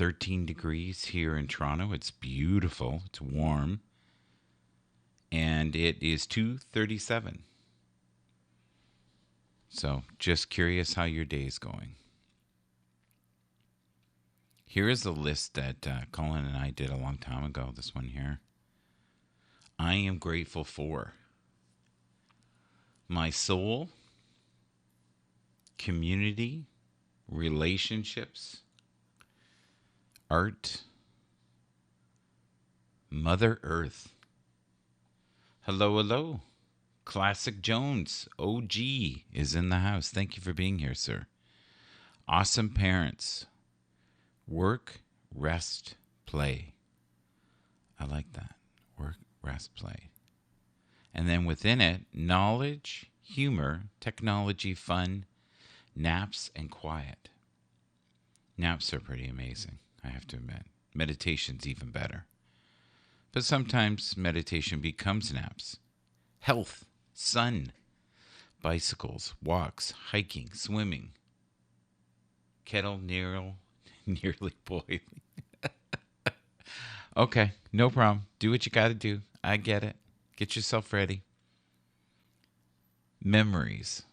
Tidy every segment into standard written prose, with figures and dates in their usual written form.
13 degrees here in Toronto. It's beautiful. It's warm. And it is 2:37. So just curious how your day's going. Here is a list that Colin and I did a long time ago. This one here. I am grateful for my soul, community, relationships, art, Mother Earth. Hello, hello. Classic Jones, OG, is in the house. Thank you for being here, sir. Awesome parents. Work, rest, play. I like that. Work, rest, play. And then within it, knowledge, humor, technology, fun, naps, and quiet. Naps are pretty amazing, I have to admit. Meditation's even better. But sometimes meditation becomes naps. Health, sun, bicycles, walks, hiking, swimming. Kettle nearly boiling. Okay, no problem. Do what you got to do. I get it. Get yourself ready. Memories.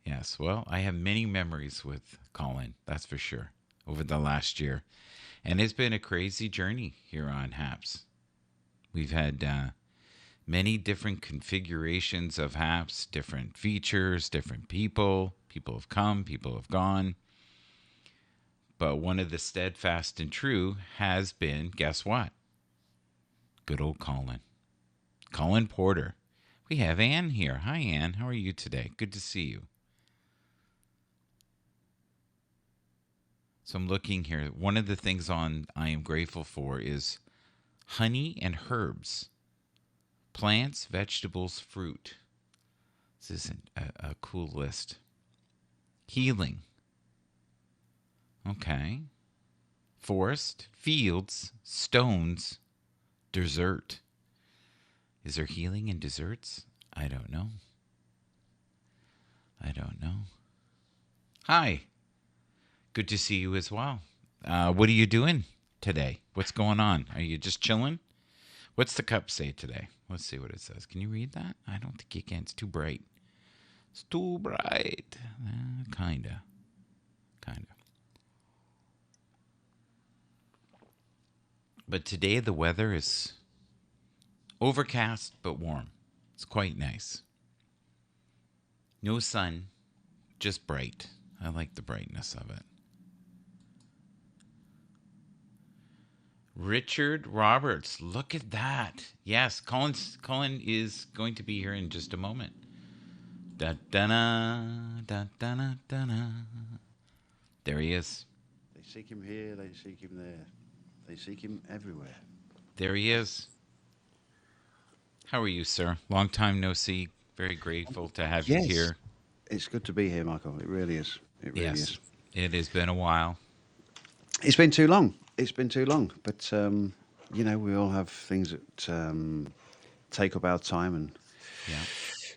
Yes, well, I have many memories with Colin, that's for sure, over the last year. And it's been a crazy journey here on HAPS. We've had many different configurations of HAPS, different features, different people. People have come, people have gone. But one of the steadfast and true has been, guess what? Good old Colin. Colin Porter. We have Anne here. Hi, Anne. How are you today? Good to see you. So I'm looking here. One of the things on I am grateful for is honey and herbs. Plants, vegetables, fruit. This is a cool list. Healing. Okay. Forest, fields, stones, dessert. Is there healing in desserts? I don't know. Hi. Good to see you as well. What are you doing today? What's going on? Are you just chilling? What's the cup say today? Let's see what it says. Can you read that? I don't think you can. It's too bright. It's too bright. Kinda. But today the weather is overcast but warm. It's quite nice. No sun, just bright. I like the brightness of it. Richard Roberts, look at that. Yes, Colin is going to be here in just a moment. Da da da da da da. There he is. They seek him here, they seek him there. They seek him everywhere. There he is. How are you, sir? Long time no see. Very grateful to have you Yes, here. it's good to be here, Michael. It really is. It really Yes, is. it has been a while. It's been too long. It's been too long. But, we all have things that take up our time. And Yeah,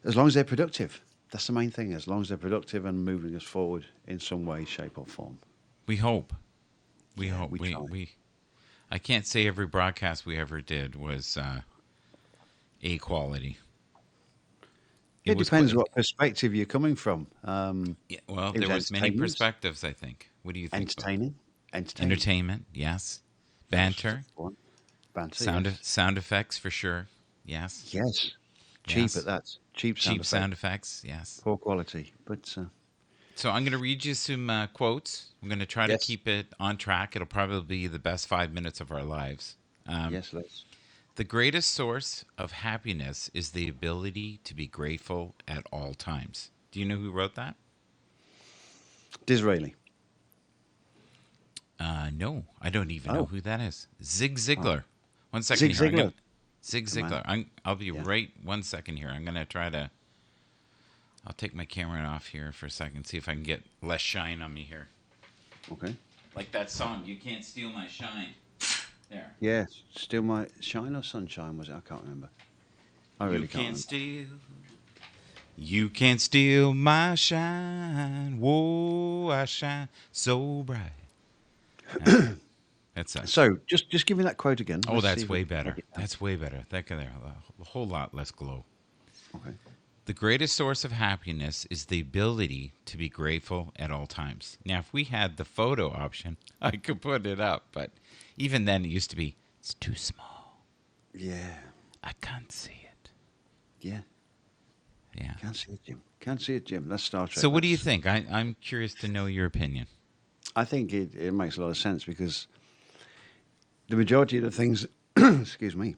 as long as they're productive, that's the main thing. As long as they're productive and moving us forward in some way, shape, or form. we hope. We Yeah, hope. we try. I can't say every broadcast we ever did was A quality. It It was depends quite. what perspective you're coming from. Yeah, well, It was there was many entertainment, perspectives, I think. What do you think about entertaining. entertainment? Yes. That was the Banter, one. Banter, yes. sound effects for sure. Yes. Yes. Cheap at Yes. that. Cheap sound Cheap effect. sound effects. Yes. Poor quality. But So I'm going to read you some quotes. I'm going to try to yes, keep it on track. It'll probably be the best 5 minutes of our lives. yes, let's. The greatest source of happiness is the ability to be grateful at all times. Do you know who wrote that? Disraeli. No, I don't even know Oh, who that is. Zig oh. Ziglar. One second Zig here. Ziglar. Zig The man. Ziglar. I'll be Yeah. right 1 second here. I'm gonna try to. I'll take my camera off here for a second. See if I can get less shine on me here. Okay. Like that song. You can't steal my shine. There. Yeah. Still my shine or sunshine was it? I can't remember. I You really can't can't remember. steal. You can't steal my shine. Whoa, I shine so bright. Yeah. That's a. So just give me that quote again. Oh, Let's see that's if we way can take better. it down. That's way better. That can there a whole lot less glow. Okay. The greatest source of happiness is the ability to be grateful at all times. Now, if we had the photo option, I could put it up, but even then, it used to be it's too small. Yeah. I can't see it. Yeah. Yeah. Can't see it, Jim. Can't see it, Jim. That's Star So, Trek. what do you That's. think? I'm curious to know your opinion. I think it makes a lot of sense because the majority of the things, excuse me,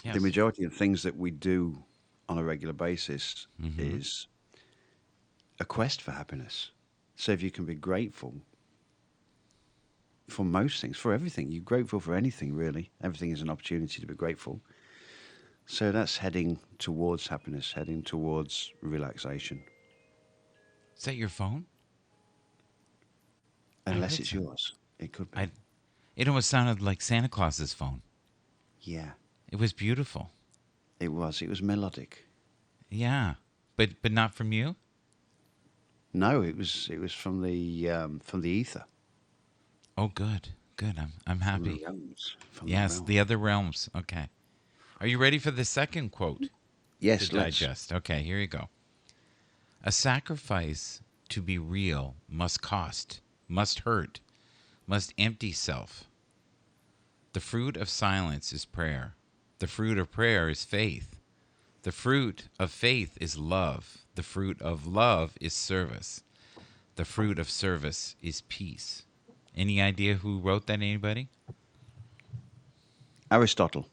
the Yes. majority of things that we do on a regular basis Mm-hmm. is a quest for happiness. So if you can be grateful for most things, for everything, you're grateful for anything really. Everything is an opportunity to be grateful. So that's heading towards happiness, heading towards relaxation. Is that your phone? I Unless heard it's some. yours, it could be. I. It almost sounded like Santa Claus's phone. Yeah, It was beautiful. it was. It was melodic. Yeah, but not from you. No, it was from the ether, Oh, good, good. I'm from the happy. realms, from the Yes, the realms. other realms. Okay. Are you ready for the second quote to Yes, let's. digest? Okay, here you go. A sacrifice to be real must cost, must hurt, must empty self. The fruit of silence is prayer. The fruit of prayer is faith. The fruit of faith is love. The fruit of love is service. The fruit of service is peace. Any idea who wrote that, anybody? Aristotle.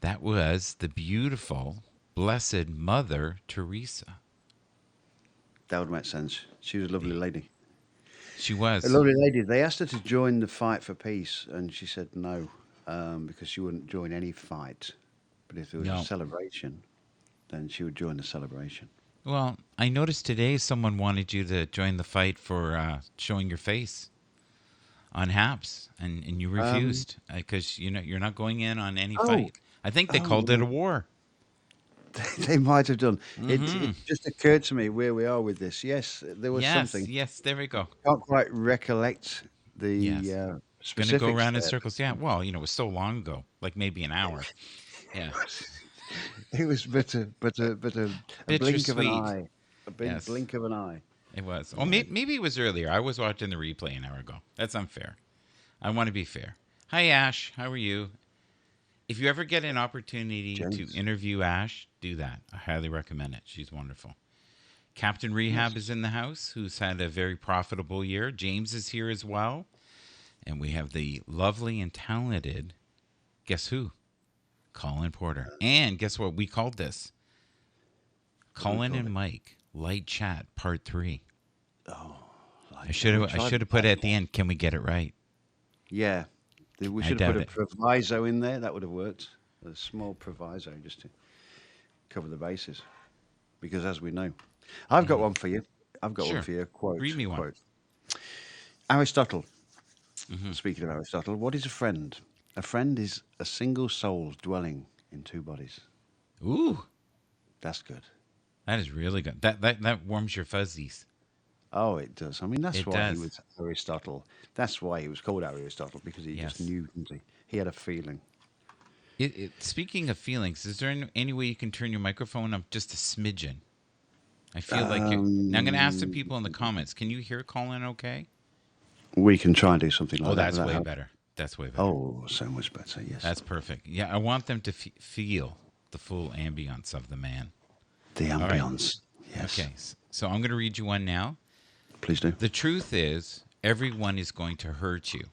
That was the beautiful, blessed Mother Teresa. That would make sense. She was a lovely lady. She A was. lovely lady. They asked her to join the fight for peace, and she said no, because she wouldn't join any fight. But if there was a No. celebration, then she would join the celebration. Well, I noticed today someone wanted you to join the fight for showing your face on Haps, and you Um, refused because you're not going in on any oh, fight. I think they called it a oh, war. they might have done. Mm-hmm. It just occurred to me where we are with this. Yes, there was Yes, something. yes. There we go. Can't quite recollect the Yes. Gonna go specifics around in there. circles. Yeah. Well, it was so long ago, like maybe an hour. Yeah. It was a blink of an Bittersweet. eye, a big Yes, blink of an eye. it was. Oh, Yeah, maybe it was earlier. I was watching the replay an hour ago. That's unfair. I want to be fair. Hi, Ash. How are you? If you ever get an opportunity to James. interview Ash, do that. I highly recommend it. She's wonderful. Captain Yes. Rehab is in the house, who's had a very profitable year. James is here as well. And we have the lovely and talented, guess who? Colin Porter. And guess what we called this? What do we Colin call and it? Mike, Light Chat, Part 3. Oh, I like should we have I tried should to have put play it it. at the end. Can we get it right? Yeah, we I should have put doubt a it. proviso in there. That would have worked. A small proviso just to cover the bases. Because as we know, I've got one for you. I've got one Sure. for you. Read Quote, me one. quote. Aristotle, Hmm. speaking of Aristotle, what is a friend? A friend is a single soul dwelling in two bodies. Ooh, That's good. that is really good. That warms your fuzzies. Oh, it does. I mean, that's It why he does. was Aristotle. That's why he was called Aristotle, because he just Yes. knew, didn't he? He had a feeling. Speaking of feelings, is there any way you can turn your microphone up just a smidgen? I feel like you. Now I'm going to ask the Um, people in the comments. Can you hear Colin? Okay. we can try and do something Oh, like that. Would that's that way help? better. That's way better. Oh, so much better. Yes. That's perfect. Yeah, I want them to feel the full ambience of the man. The All right. ambience. Yes. Okay. So I'm going to read you one now. Please do. The truth is, everyone is going to hurt you.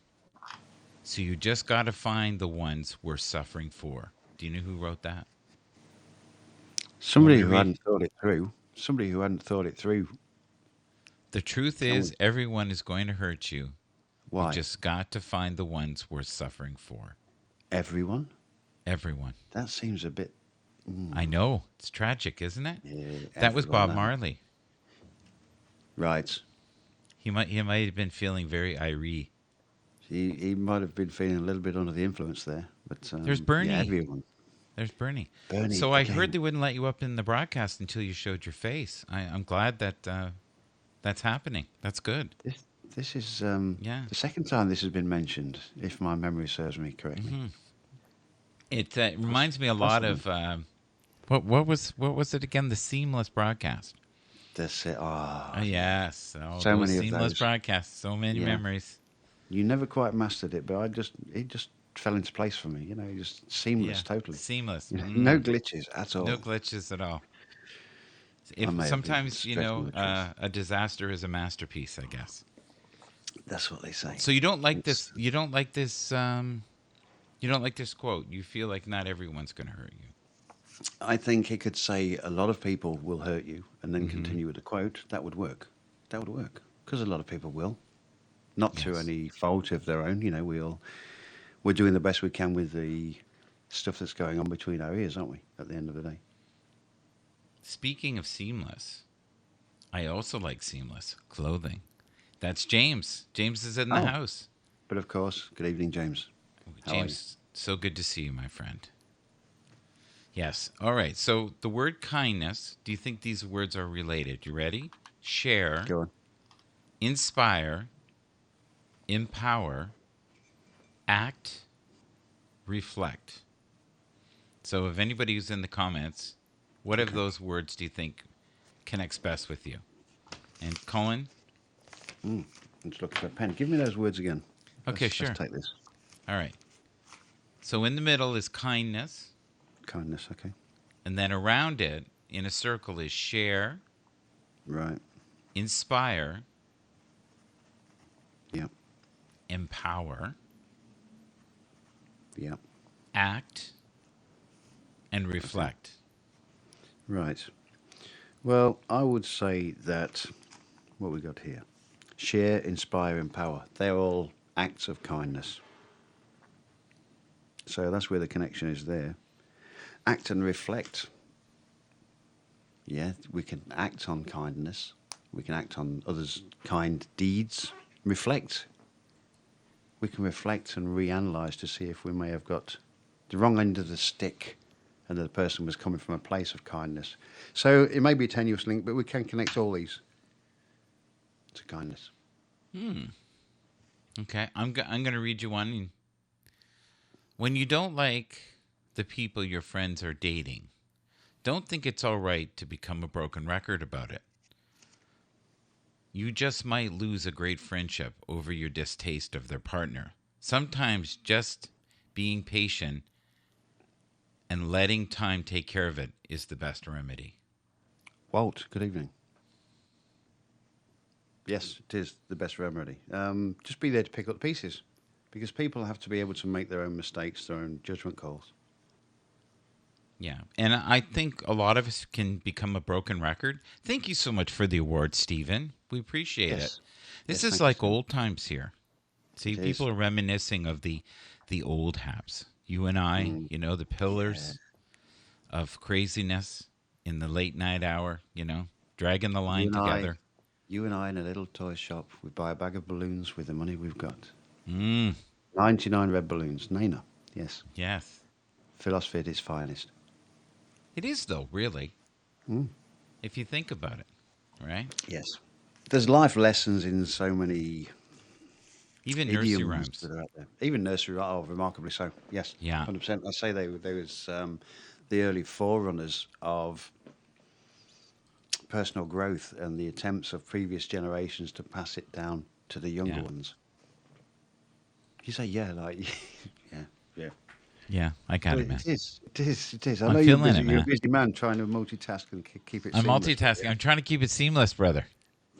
So you just got to find the ones we're suffering for. Do you know who wrote that? You want me Somebody to who read? hadn't thought it through. Somebody who hadn't thought it through. The truth And is, everyone is going to hurt you. You why? just got to find the ones worth suffering for. Everyone? Everyone. That seems a bit. I know. It's tragic, isn't it? Yeah, That was everyone. Bob Marley. Right. He might have been feeling very irate. He might have been feeling a little bit under the influence there, but There's yeah, Bernie. everyone. There's Bernie. Bernie So I heard again. they wouldn't let you up in the broadcast until you showed your face. I'm glad that that's happening. That's good. This is Yeah. the second time this has been mentioned, if my memory serves me correctly. Hmm. It reminds me a lot Possibly. of what was it again? The seamless broadcast. That's it. Oh Ah, yeah. yes, oh So those many of seamless those. broadcasts. So many Yeah. memories. You never quite mastered it, but it just fell into place for me. Just seamless, Yeah, totally. seamless. No glitches at No all. glitches at all. I If may have been sometimes stretching the truth. a disaster is a masterpiece, I guess. That's what they say. So you don't like It's. this. You don't like this. You don't like this quote. You feel like not everyone's going to hurt you. I think it could say a lot of people will hurt you, and then Mm-hmm. continue with the quote. That would work. That would work because a lot of people will, not through Yes. any fault of their own. We're doing the best we can with the stuff that's going on between our ears, aren't we? At the end of the day. Speaking of seamless, I also like seamless clothing. That's James. James is in the Oh, house. but of course. Good evening, James. How are you? James, so good to see you, my friend. Yes. All right. So the word kindness, do you think these words are related? You ready? Share, Go on. inspire, empower, act, reflect. So if anybody who's in the comments, what of Okay. those words do you think connects best with you? And Colin? Let's look for a pen. Give me those words again. Okay, Let's sure. take this. All right. So in the middle is kindness, Kindness. Okay. and then around it in a circle is share, Right. inspire, Yep. empower, Yep. act, and Okay. reflect. Right. Well, I would say that what we got here: share, inspire, empower. They're all acts of kindness. So that's where the connection is there. Act and reflect. Yeah, we can act on kindness. We can act on others' kind deeds. Reflect. We can reflect and reanalyze to see if we may have got the wrong end of the stick and that the person was coming from a place of kindness. So it may be a tenuous link, but we can connect all these to kindness. Okay, I'm going to read you one. When you don't like the people your friends are dating, don't think it's all right to become a broken record about it. You just might lose a great friendship over your distaste of their partner. Sometimes just being patient and letting time take care of it is the best remedy. Walt, good evening. Yes, it is the best remedy. Just be there to pick up the pieces because people have to be able to make their own mistakes, their own judgment calls. Yeah. And I think a lot of us can become a broken record. Thank you so much for the award, Stephen. We appreciate it. Yes. This Yes, is thank you, like Stephen. old times here. See, It is. people are reminiscing of the old haps. You and I, Mm, the yeah. pillars of craziness in the late night hour, dragging the You line and I, together. you and I in a little toy shop, we buy a bag of balloons with the money we've got. Mm, 99 red balloons. Nana. Yes. yes. Philosophy at its finest. It is though, really, Mm. if you think about it, right? Yes. There's life lessons in so many Even nursery idioms rhymes. that are out there. Even nursery, oh, remarkably so. Yes, Yeah. 100%. I say they was the early forerunners of personal growth and the attempts of previous generations to pass it down to the younger Yeah. ones. You say, yeah, like, yeah, yeah. Yeah, I got Well, it, man. it is. It is. It is. I I'm know you're feeling busy. it, You're a man. busy man trying to multitask and keep it I'm seamless. But multitasking. I'm trying to keep it seamless, brother.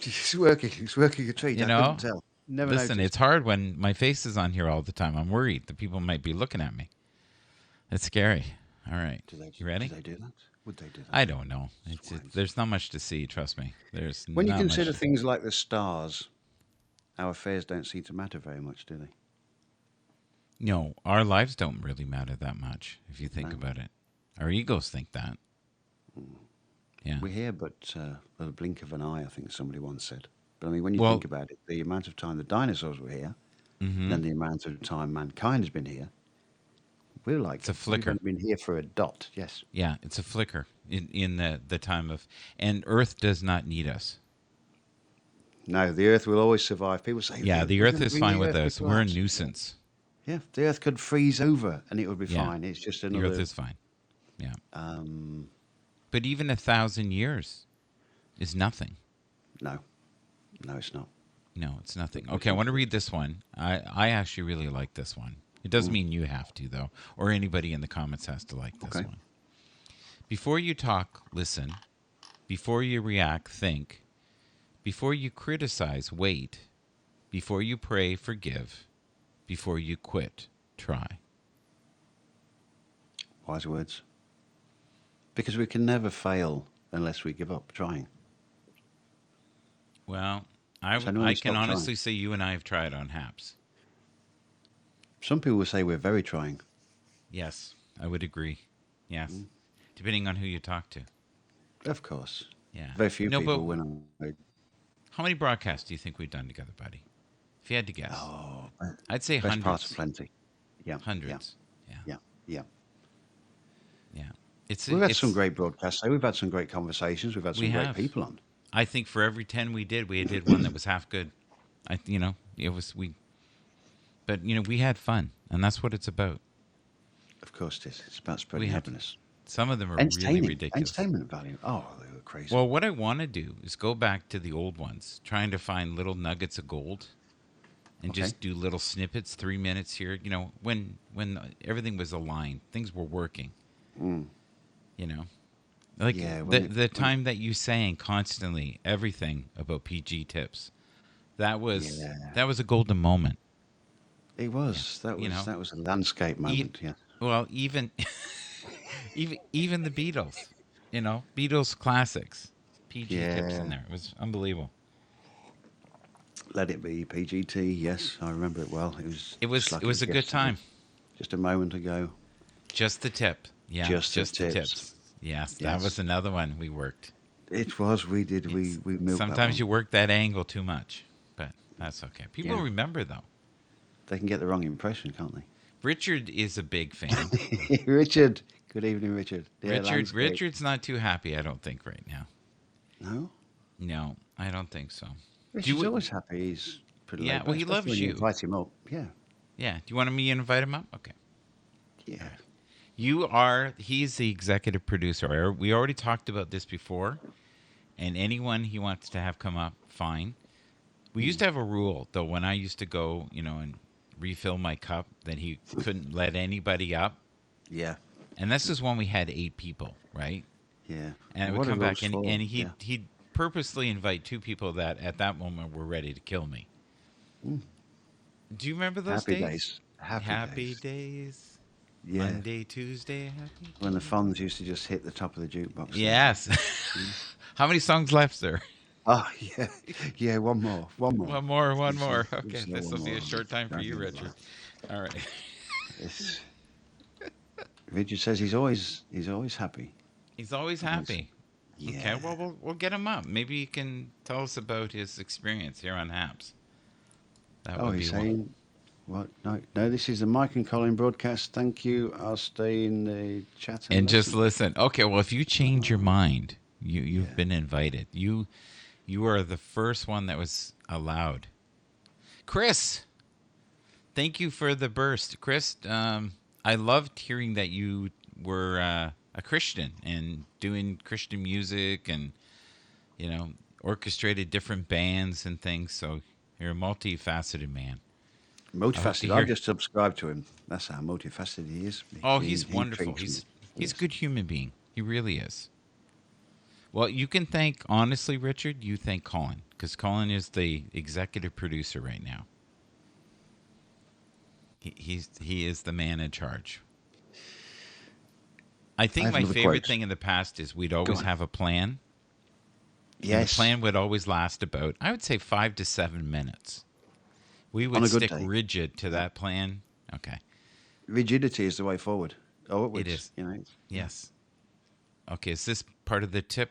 it's working. It's working a treat. You I couldn't know? tell. Never Listen, noticed. it's hard when my face is on here all the time. I'm worried that people might be looking at me. It's scary. All right. Do they? You Do ready? they do that? Would they do that? I don't know. Swines. There's not much to see, trust me. There's When you not much consider to see. things like the stars, our affairs don't seem to matter very much, do they? No, our lives don't really matter that much if you think No. about it. Our egos think that. Yeah. We're here, but at a blink of an eye, I think somebody once said. But I mean, when you think Well, about it, the amount of time the dinosaurs were here, mm-hmm. then the amount of time mankind has been here, It's a we've flicker. only been here for a dot. Yes. Yeah, it's a flicker in the time of, and Earth does not need us. No, the Earth will always survive. People say, Yeah, the we're Earth going to is bring fine the with Earth to us. We're a collapse. nuisance. Yeah, the Earth could freeze over and it would be Yeah, fine. It's just the Earth another. is fine. Yeah. Um, But even 1,000 years is nothing. no, no, it's not. No, it's nothing. We Okay, I can. want to read this one. I actually really like this one. It doesn't mean you have to, though, or anybody in the comments has to like this Okay. one. Before you talk, listen. Before you react, think. Before you criticize, wait. Before you pray, forgive. Before you quit, try. Wise words. Because we can never fail unless we give up trying. Well, So no I one can stop trying. honestly say you and I have tried on Haps. Some people will say we're very trying. Yes, I would agree. Yes, depending on who you talk to. Of course. Yeah. Very few No, but people when I. how many broadcasts do you think we've done together, buddy? If you had to guess, Oh, I'd say best part of hundreds. plenty. Yeah, yeah, Hundreds. Yeah. yeah, yeah. Yeah. It's We've had some it's great broadcasts. We've had some great conversations. We've had we some great have. people on. I think for every 10 we did one that was half good. It was we but we had fun, and that's what it's about. Of course, it is. It's about We spreading had happiness. some of them are really Entertaining. ridiculous. Entertainment value. Oh, they were crazy. Well, what I want to do is go back to the old ones, trying to find little nuggets of gold and Okay. just do little snippets, 3 minutes here, when everything was aligned, things were working, you know. Like Yeah, the time that you sang constantly everything about PG tips. That was yeah, that was a golden moment. it Yeah. was. That You was know. that was a landscape E- moment. Yeah. well, even even the Beatles, Beatles classics. PG tips in Yeah. there. It was unbelievable. Let it be PGT. Yes, I remember it well. It was It just was like it it was was a good yesterday. time. Just a moment ago. Just the tip. Yeah, Just the just the tips. tips. Yes, that was Yes, another one we worked. it was. We did. It's We milked that sometimes one. you work that angle too much, but that's okay. People Yeah. remember though. They can get the wrong impression, can't Richard is a big fan. they? Richard. Good evening, Richard. Yeah, landscape. Richard's not too happy, I don't think, right now. No, No, I don't think so. Do Richard's you? always happy. He's pretty Yeah, laid well, back, he especially loves when you you. invite him up. Yeah. Yeah. Do you want me to invite him up? Okay. Yeah. He's the executive producer. We already talked about this before, and anyone he wants to have come up, fine. We used to have a rule, though, when I used to go, and refill my cup, that he couldn't let anybody up. Yeah. And this is when we had 8 people, right? Yeah. And I would What are come back, rules and, for? and Yeah. he'd purposely invite 2 people that at that moment were ready to kill me. Do you remember those Happy days? days. Happy Happy days. days. Yeah. Monday, Tuesday, happy When the days. funds used to just hit the top of the jukebox. There. Yes. How many songs left, sir? Oh, yeah. Yeah, one more. One more. One more, one Just more. say- Okay, just say this will one be more. a short time for Don't you, do Richard. that. All right. It's, Richard says he's always happy. He's always Always. happy. Okay, Yeah. well, we'll get him up. Maybe he can tell us about his experience here on Haps. That Oh, would he's be one. saying what? No, no. This is the Mike and Colin broadcast. Thank you. I'll stay in the chat and And just listen. listen. Okay, well, if you change your mind, you've Yeah. been invited. You are the first one that was allowed. Chris, thank you for the burst, Chris. I loved hearing that you were a Christian and doing Christian music and orchestrated different bands and things. So you're a multifaceted man. I hope to Multifaceted. I've hear. just subscribed to him. That's how multifaceted he is. Oh, He he's wonderful. intrigues me. He's a Yes. good human being. He really is. Well, you can thank honestly, Richard. You thank Colin because Colin is the executive producer right now. He is the man in charge. I I think have my another favorite quote. thing in the past is we'd Go always on. have a plan, and the Yes. plan would always last about, I would say, 5 to 7 minutes. We On would a good stick day. rigid to Yeah. that plan. Okay, Rigidity is the way forward. Or it upwards. is. Yeah. Yes. Okay, is this part of the tip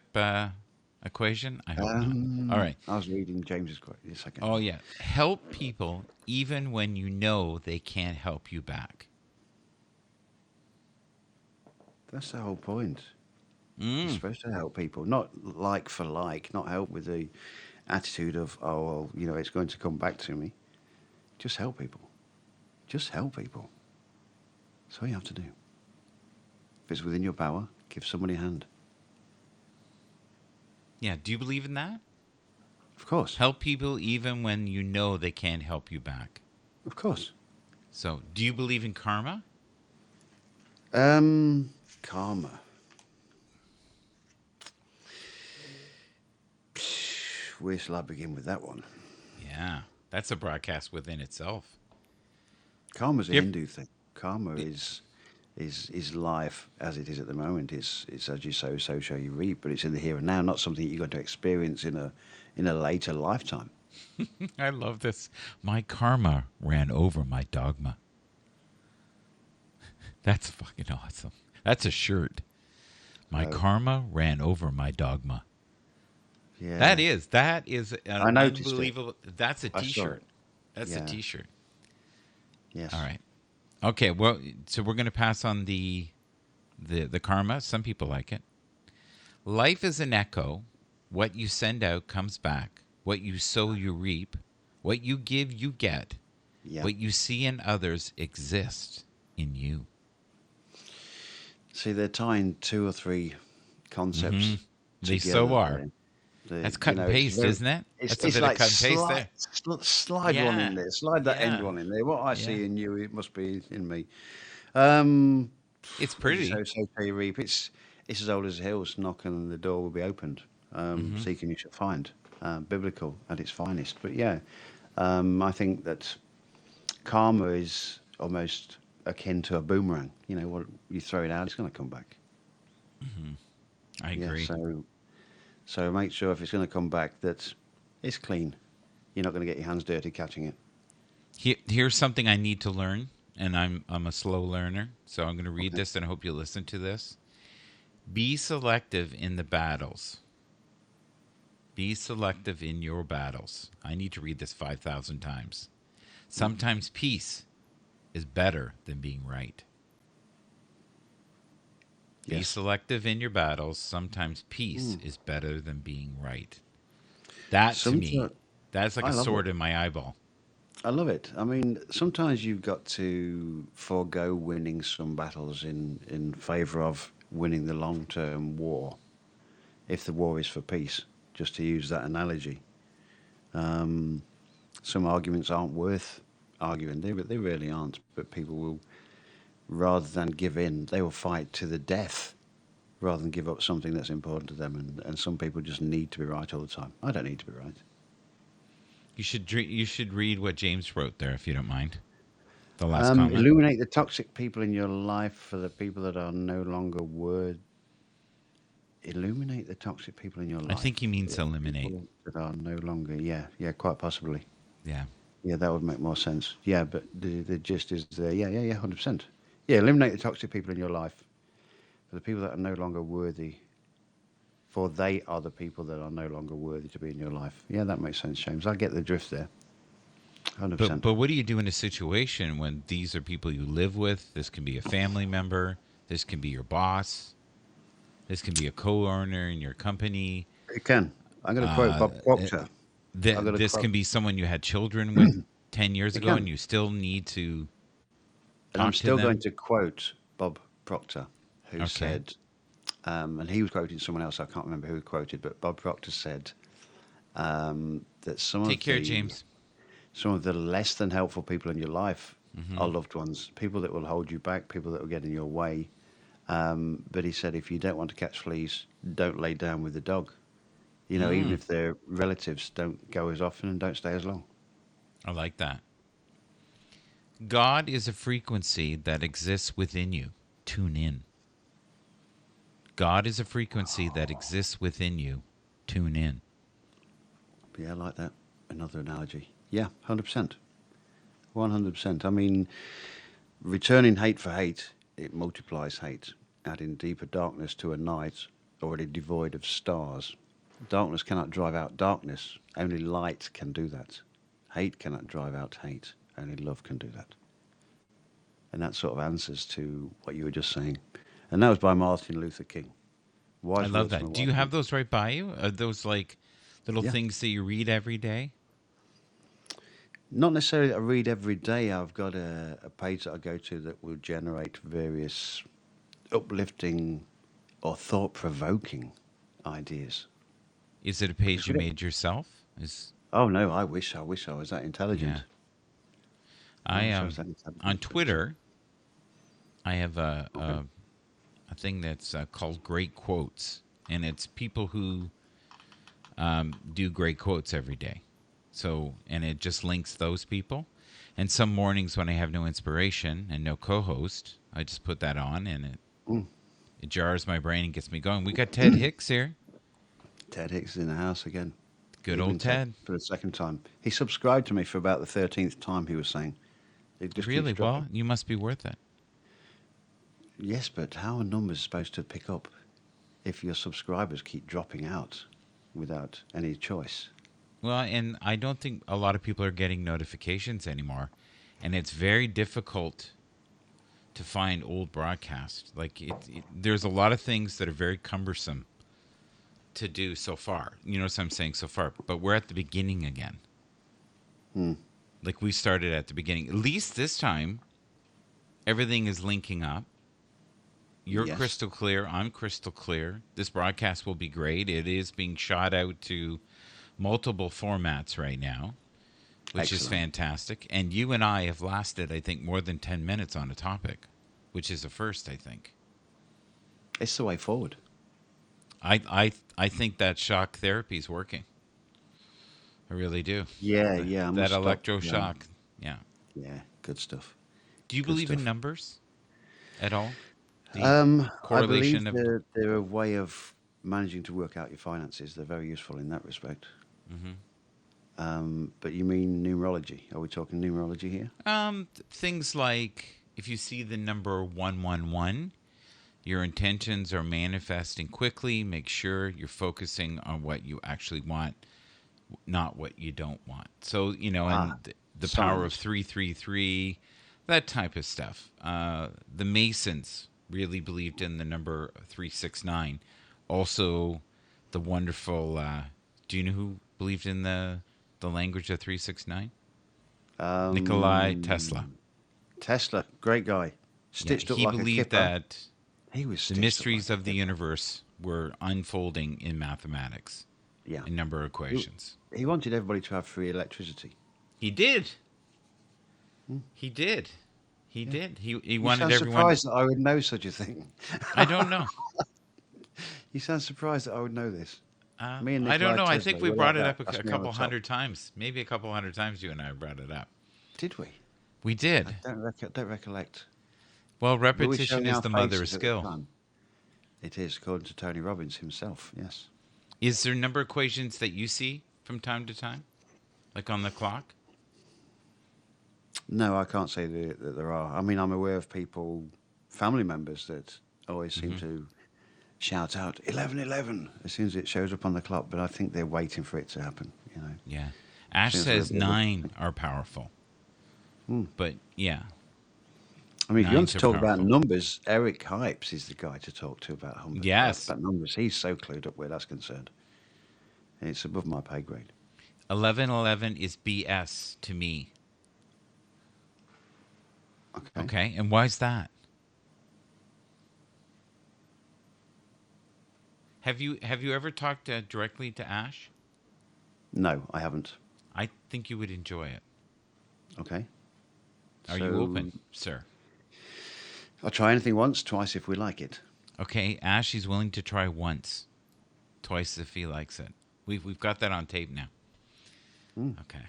equation? I hope not. All right. I was reading James's quote. Yes, okay. Oh yeah, help people even when you know they can't help you back. That's the whole point. You're Mm. supposed to help people, not like for like, not help with the attitude of, oh, well, it's going to come back to me. Just help people. Just help people. That's all you have to do. If it's within your power, give somebody a hand. Yeah. Do you believe in that? Of course. Help people even when you know they can't help you back. Of course. So, do you believe in karma? Um, Karma. Where shall I begin with that one? Yeah. That's a broadcast within itself. Karma's a Yep. Hindu thing. Karma is life as it is at the moment. It's as you sow, so shall you reap. But it's in the here and now, not something you're going to experience in a later lifetime. I love this. My karma ran over my dogma. That's fucking awesome. That's a shirt. My Oh, karma ran over my dogma. yeah. That is an I noticed it. unbelievable. That's a I saw t-shirt. it. That's a Yeah. t-shirt. All Yes. right. Okay, well, so we're going to pass on the karma. Some people like it. Life is an echo. What you send out comes back. What you sow, you reap. What you give, you get. Yeah. What you see in others exists in you. See, they're tying two or three concepts They so together are. there. That's cut and It's paste, very, isn't it? it's That's a it's bit of like cut and paste there. slide one in Yeah. there, slide that end Yeah. one in there. What I Yeah. see in you, it must be in me. Um, It's as you pretty. say, so shall you reap. It's as old as the hills. Knock and the door will be opened. Seek and you shall find. Biblical at its finest. But yeah, I think that karma is almost akin to a boomerang. What you throw it out, it's going to come back. I Yeah. agree. So make sure if it's going to come back that it's clean. You're not going to get your hands dirty catching it. Here's something I need to learn, and I'm a slow learner, so I'm going to read Okay. this and I hope you listen to this. Be selective in the battles. Be selective in your battles. I need to read this 5,000 times. Sometimes peace is better than being right. Be Yes. selective in your battles. Sometimes peace is better than being right. That to me, Sometimes that's like I a love it. sword in my eyeball. I love it. I mean, sometimes you've got to forego winning some battles in favour of winning the long term war, if the war is for peace, just to use that analogy. Some arguments aren't worth arguing, they really aren't, but people will, rather than give in, they will fight to the death rather than give up something that's important to them. And some people just need to be right all the time. I don't need to be right. You should read what James wrote there if you don't mind. The last comment. Illuminate the toxic people in your life for the people that are no longer worth. Illuminate the toxic people in your I think he life for means the eliminate. people that are no longer. Yeah, quite possibly. Yeah. Yeah, that would make more sense. Yeah, but the gist is there. Yeah, 100%. Yeah, eliminate the toxic people in your life for the people that are no longer worthy. For they are the people that are no longer worthy to be in your life. Yeah, that makes sense, James. I get the drift there. But 100%. but what do you do in a situation when these are people you live with? This can be a family member. This can be your boss. This can be a co-owner in your company. It can. I'm going to quote Uh, Bob Proctor. I'm going to this quote. can be someone you had children with 10 years It ago, can. and you still need to And I'm talk to still going them. to quote Bob Proctor, who Okay. said, and he was quoting someone else, I can't remember who he quoted, but Bob Proctor said that Take care, James. some of the less than helpful people in your life Hmm. are loved ones, people that will hold you back, people that will get in your way. But he said, if you don't want to catch fleas, don't lay down with the dog. Even Mm, if they're relatives, don't go as often and don't stay as long. I like that. God is a frequency that exists within you. Tune in. God is a frequency that exists within you. Tune in. Yeah, I like that. Another analogy. Yeah, 100%. 100%. I mean, returning hate for hate, it multiplies hate, adding deeper darkness to a night already devoid of stars. Darkness cannot drive out darkness. Only light can do that. Hate cannot drive out hate. Only love can do that. And that sort of answers to what you were just saying. And that was by Martin Luther King. I Wise love words from a that. Do wise you have man. those right by you? Are those like Little Yeah. things that you read every day? Not necessarily that I read every day. I've got a page that I go to that will generate various uplifting or thought provoking ideas. Is it a Because page you we don't. made yourself? Is Oh no, I wish I was that Yeah. intelligent. I I wish I was that On intelligent, but Twitter, I have okay. a thing that's called Great Quotes, and it's people who do great quotes every day. So, and it just links those people. And some mornings when I have no inspiration and no co-host, I just put that on, and Mm. it jars my brain and gets me going. We got Ted Hicks here. Ted Hicks is in the house again. Good old Even Ted Ted. for the second time. He subscribed to me for about the 13th time. He was saying it just keeps Really? dropping. Well, you must be worth it. Yes, but how are numbers supposed to pick up if your subscribers keep dropping out without any choice? Well, and I don't think a lot of people are getting notifications anymore, and it's very difficult to find old broadcasts. Like there's a lot of things that are very cumbersome to do so far. You know what I'm saying so far, but we're at the beginning again. Hmm. Like we started at the beginning. At least this time, everything is linking up. You're Yes. crystal clear. I'm crystal clear. This broadcast will be great. It is being shot out to multiple formats right now, which is Excellent. fantastic. And you and I have lasted, I think, more than 10 minutes on a topic, which is a first, I think. It's the way forward. I think that shock therapy is working. I really do. Yeah, The, yeah. I that must stop. electroshock. Yeah. Yeah, good stuff. Do you Good believe in stuff. numbers at all? The I believe correlation of. they're a way of managing to work out your finances. They're very useful in that respect. Mhm. But you mean numerology? Are we talking numerology here? Things like if you see the number 111, your intentions are manifesting quickly. Make sure you're focusing on what you actually want, not what you don't want. So, Ah, and the power of signs. 333, that type of stuff. The Masons really believed in the number 369. Also, the wonderful, do you know who believed in the language of 369? Nikolai Tesla. Um, Tesla, great guy. Yeah, Stitched up he like a believed kipper. that He was the stitched up like mysteries a of the kipper. universe were unfolding in mathematics, Yeah. in number He, equations. he wanted everybody to have free electricity. He did. Hmm. He did. He Yeah. did. He You wanted sound everyone. surprised that I would know such a thing. I don't know. You sound surprised that I would know this. Me and I don't Nikolai know. I Tesla, think we we're brought like it that. up a, That's a me on the couple top. hundred times. Maybe a couple hundred times you and I brought it up. Did we? We I did. don't recollect. Well, Were we repetition showing is our the mother of faces at the skill. time? It is, according to Tony Robbins himself, yes. Is there number equations that you see from time to time, like on the clock? No, I can't say that there are. I mean, I'm aware of people, family members, that always seem Hmm. to shout out 11:11 as soon as it shows up on the clock, but I think they're waiting for it to happen, you know. Yeah. Ash Seems a little says bit of a. nine are powerful, Hmm. but yeah, I mean, if you want nines to are talk about powerful. numbers, Eric Hypes is the guy to talk to about, Yes. about numbers. He's so clued up where that's concerned. It's above my pay grade. 1111 is BS to me. Okay. Okay, and why is that? Have you ever talked directly to Ash? No, I haven't. I think you would enjoy it. Okay. Are you So open, sir? I'll try anything once, twice if we like it. Okay, Ash, he's willing to try once, twice if he likes it. We've got that on tape now. Hmm. Okay.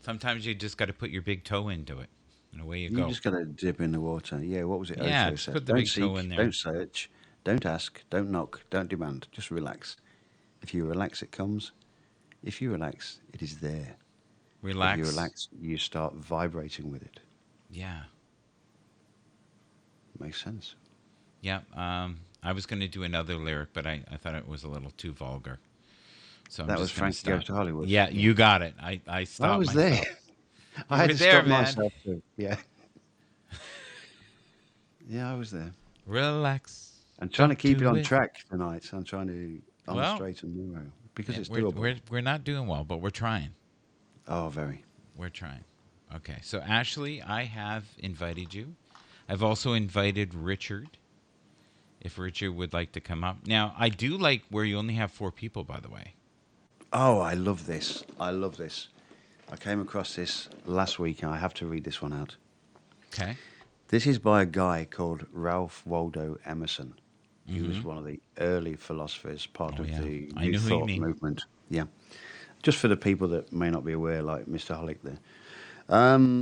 Sometimes you just got to put your big toe into it, and away you You go. just got to dip in the water. Yeah, what was it Yeah, Osho just said? put the Don't big toe seek, in there. don't search, don't ask, don't knock, don't demand. Just relax. If you relax, it comes. If you relax, it is there. If you Relax. relax, you start vibrating with it. Yeah. Makes sense. Yeah. I was going to do another lyric, but I thought it was a little too vulgar. So I'm That was just going to Frankie Goes stop. to Hollywood. Yeah, Yeah. you got it. I I stopped was there. myself. I You had were to there, stop man. myself too. Yeah. Yeah, I was there. Relax. I'm trying to Don't keep it do on it. track tonight. I'm trying to on the Well, straight and narrow. because it's We're doable. we're not doing well, but we're trying. Oh, very. We're trying. Okay, so Ashley, I have invited you. I've also invited Richard. If Richard would like to come up. Now, I do like where you only have 4 people, by the way. Oh, I love this. I love this. I came across this last week and I have to read this one out. Okay. This is by a guy called Ralph Waldo Emerson. He Mm-hmm. was one of the early philosophers, part Oh of yeah, the I New know who you Thought mean. movement. Yeah. Just for the people that may not be aware, like Mr. Hollick there.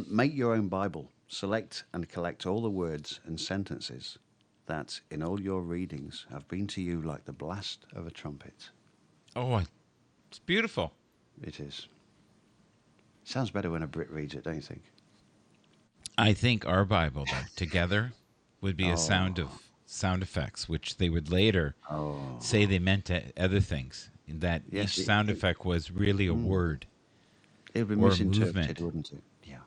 Make your own Bible. Select and collect all the words and sentences that, in all your readings, have been to you like the blast of a trumpet. Oh, it's beautiful. It is. Sounds better when a Brit reads it, don't you think? I think our Bible, though, together would be a sound Oh, of sound effects, which they would later say oh. they meant other things. That Yes, each sound effect was really a word it would be or a misinterpreted, movement. wouldn't it? Yeah.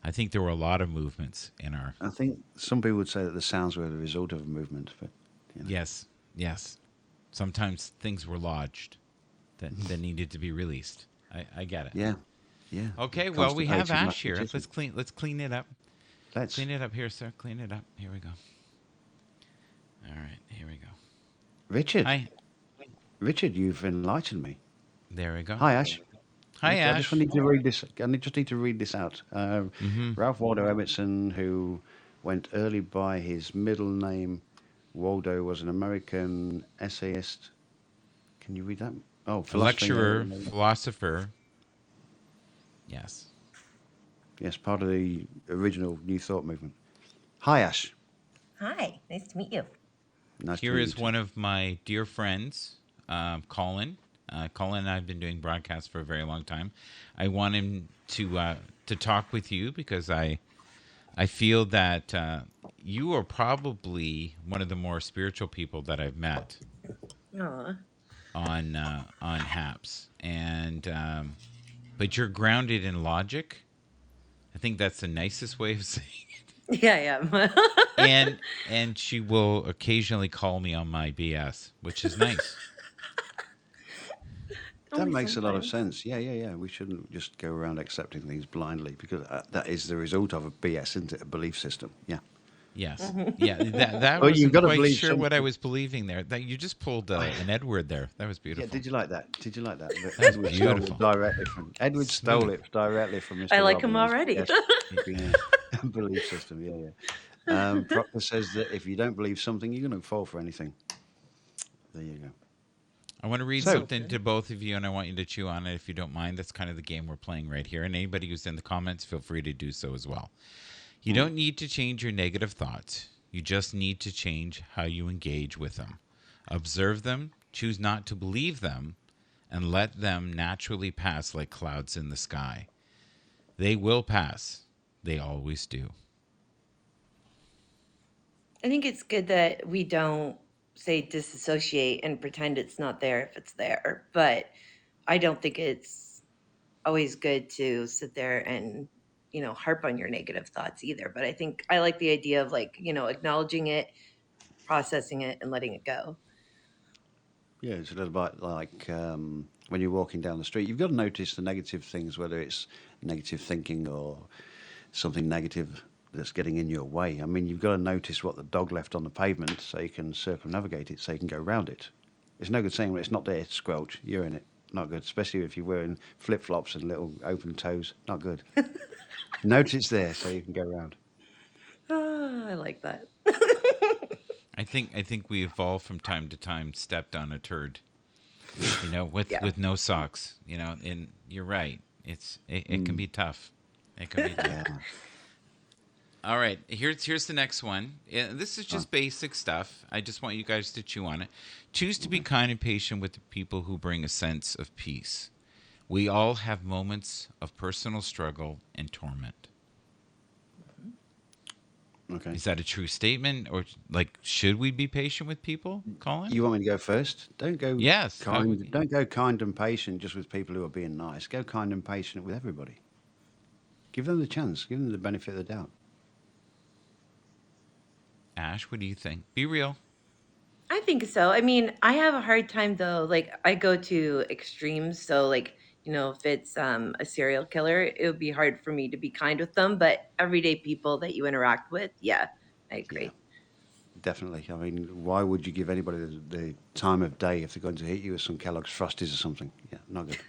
I think there were a lot of movements in our. I think some people would say that the sounds were the result of a movement, but you know. Yes, yes. Sometimes things were lodged that needed to be released. I get it. Yeah, yeah. Okay, well we have Constipated Ash here. magnetism. Let's clean it up. Let's. Clean it up here, sir. Clean it up. Here we go. All right, here we go. Richard. Hi. Richard, you've enlightened me. There we go. Hi, Ash. Hi, Okay, I just Ash. need to read this. Just need to read this out. Mm-hmm. Ralph Waldo Emerson, who went early by his middle name, Waldo, was an American essayist. Can you read that? Oh, A philosopher. lecturer, philosopher. Yes. Yes, part of the original New Thought movement. Hi, Ash. Hi, nice to meet you. Nice to Here meet you is too. one of my dear friends, Colin. Colin and I have been doing broadcasts for a very long time. I want him to talk with you because I feel that you are probably one of the more spiritual people that I've met Aw. on Haps, and but you're grounded in logic. I think that's the nicest way of saying it. Yeah, yeah. And she will occasionally call me on my BS, which is nice. That Only makes a lot of sometimes. sense. Yeah, yeah, yeah. We shouldn't just go around accepting things blindly because that is the result of a BS, isn't it? A belief system. Yeah. Yes. Yeah, that Oh, you've wasn't got to quite believe sure what I something. was believing there. That you just pulled an Edward there. That was Yeah, beautiful. did you like that? Did you like that? That That was Edward stole it beautiful. directly from Smooth. I Mr. like him Robbins. already. Yes, yeah, belief system. Yeah, yeah. Proctor says that if you don't believe something, you're going to fall for anything. There you go. I want to read So, something to both of you, and I want you to chew on it if you don't mind. That's kind of the game we're playing right here. And anybody who's in the comments, feel free to do so as well. You don't need to change your negative thoughts. You just need to change how you engage with them. Observe them, choose not to believe them, and let them naturally pass like clouds in the sky. They will pass. They always do. I think it's good that we don't say disassociate and pretend it's not there if it's there. But I don't think it's always good to sit there and, harp on your negative thoughts either. But I think I like the idea of acknowledging it, processing it, and letting it go. yeah, it's a little bit like when you're walking down the street, you've got to notice the negative things, whether it's negative thinking or something negative that's getting in your way. I mean, you've got to notice what the dog left on the pavement so you can circumnavigate it, so you can go round it. It's no good saying, well, it's not there, squelch, you're in it. Not good, especially if you're wearing flip flops and little open toes. Not good. Notice it's there so you can go round. Ah, I like that. I think we have all from time to time stepped on a turd, with Yeah. no socks, and you're right. It can be tough. It can be tough. Yeah. All right, here's the next one. This is Oh, just basic stuff. I just want you guys to chew on it. Choose to be okay. kind and patient with the people who bring a sense of peace. We all have moments of personal struggle and torment. Okay. Is that a true statement, or like should we be patient with people, Colin? You want me to go first? Yes. Don't go kind and patient just with people who are being nice. Go kind and patient with everybody. Give them the chance. Give them the benefit of the doubt. Ash, what do you think? Be real. I think so. I mean, I have a hard time though. Like, I go to extremes. So, like, if it's a serial killer, it would be hard for me to be kind with them. But everyday people that you interact with, yeah, I Yeah, agree. definitely. I mean, why would you give anybody the time of day if they're going to hit you with some Kellogg's Frosties or something? Yeah, not good.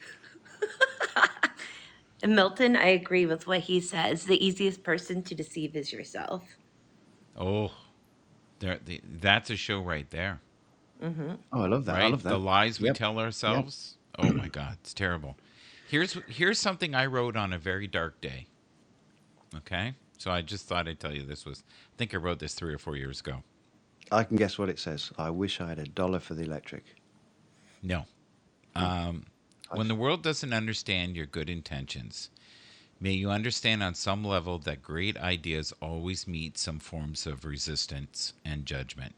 And Milton, I agree with what he says. The easiest person to deceive is yourself. Oh, that's a show right there, Hmm. Oh, I love that. I right? love The that. lies we Yep. tell Yep. ourselves. Oh my God, it's terrible. Here's something I wrote on a very dark day. Okay, so I just thought I'd tell you this was. I think I wrote this 3 or 4 years ago. I can guess what it says. I wish I had $1 for the electric. No. Oh, When five. the world doesn't understand your good intentions, may you understand on some level that great ideas always meet some forms of resistance and judgment.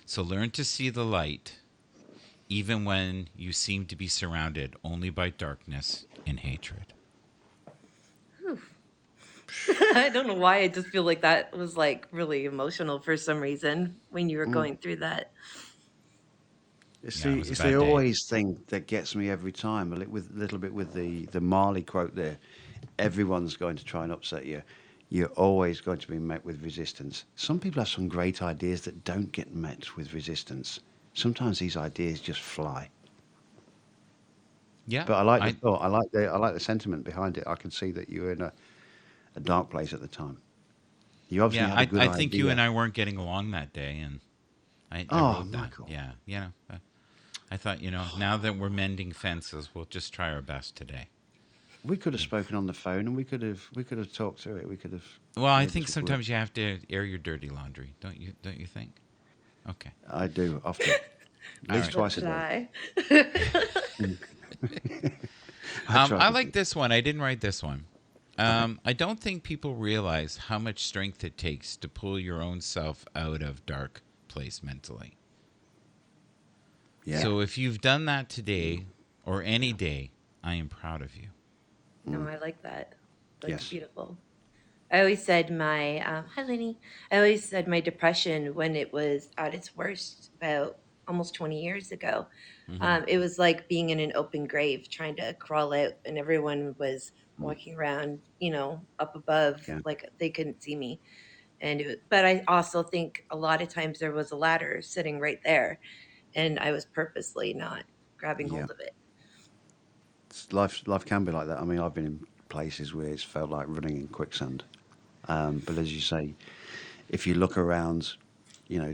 So learn to see the light even when you seem to be surrounded only by darkness and hatred. I don't know why. I just feel like that was like really emotional for some reason when you were Mm. going through that. Yeah, it was a It's the bad day. always thing that gets me every time. With a little bit with the Marley quote there. Everyone's going to try and upset you. You're always going to be met with resistance. Some people have some great ideas that don't get met with resistance. Sometimes these ideas just fly. Yeah, But I like the I thought. I like the sentiment behind it. I can see that you were in a dark place at the time. You obviously yeah, had a I good I think you idea. and I weren't getting along that day, and I Oh, wrote that. Michael, Yeah, I thought, now that we're mending fences, we'll just try our best today. we could have Yeah. spoken on the phone and we could have talked through it. We could have Well, I made think this work. sometimes you have to air your dirty laundry, don't you think? Okay. I do often, at All least right. So twice a did day. I. I try I to like be. this one. I didn't write this one. Okay. I don't think people realize how much strength it takes to pull your own self out of dark place mentally. Yeah. Yeah. So if you've done that today or any Yeah. day, I am proud of you. No, I like that. That's Yes. beautiful. I always said my hi Lenny. I always said my depression when it was at its worst about almost 20 years ago. Hmm. It was like being in an open grave trying to crawl out, and everyone was Mm. walking around, up above, Yeah. like they couldn't see me. But I also think a lot of times there was a ladder sitting right there, and I was purposely not grabbing Yeah. hold of it. Life can be like that. I mean, I've been in places where it's felt like running in quicksand. But as you say, if you look around,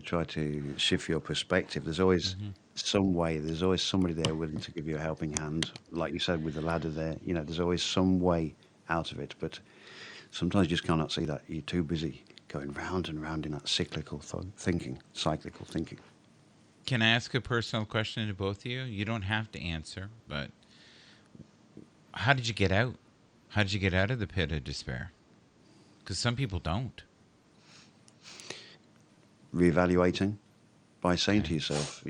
try to shift your perspective. There's always Hmm. some way. There's always somebody there willing to give you a helping hand. Like you said with the ladder there, there's always some way out of it. But sometimes you just cannot see that. You're too busy going round and round in that cyclical thinking. Can I ask a personal question to both of you? You don't have to answer, but how did you get out? How did you get out of the pit of despair? Because some people don't. Reevaluating by saying Okay. to yourself,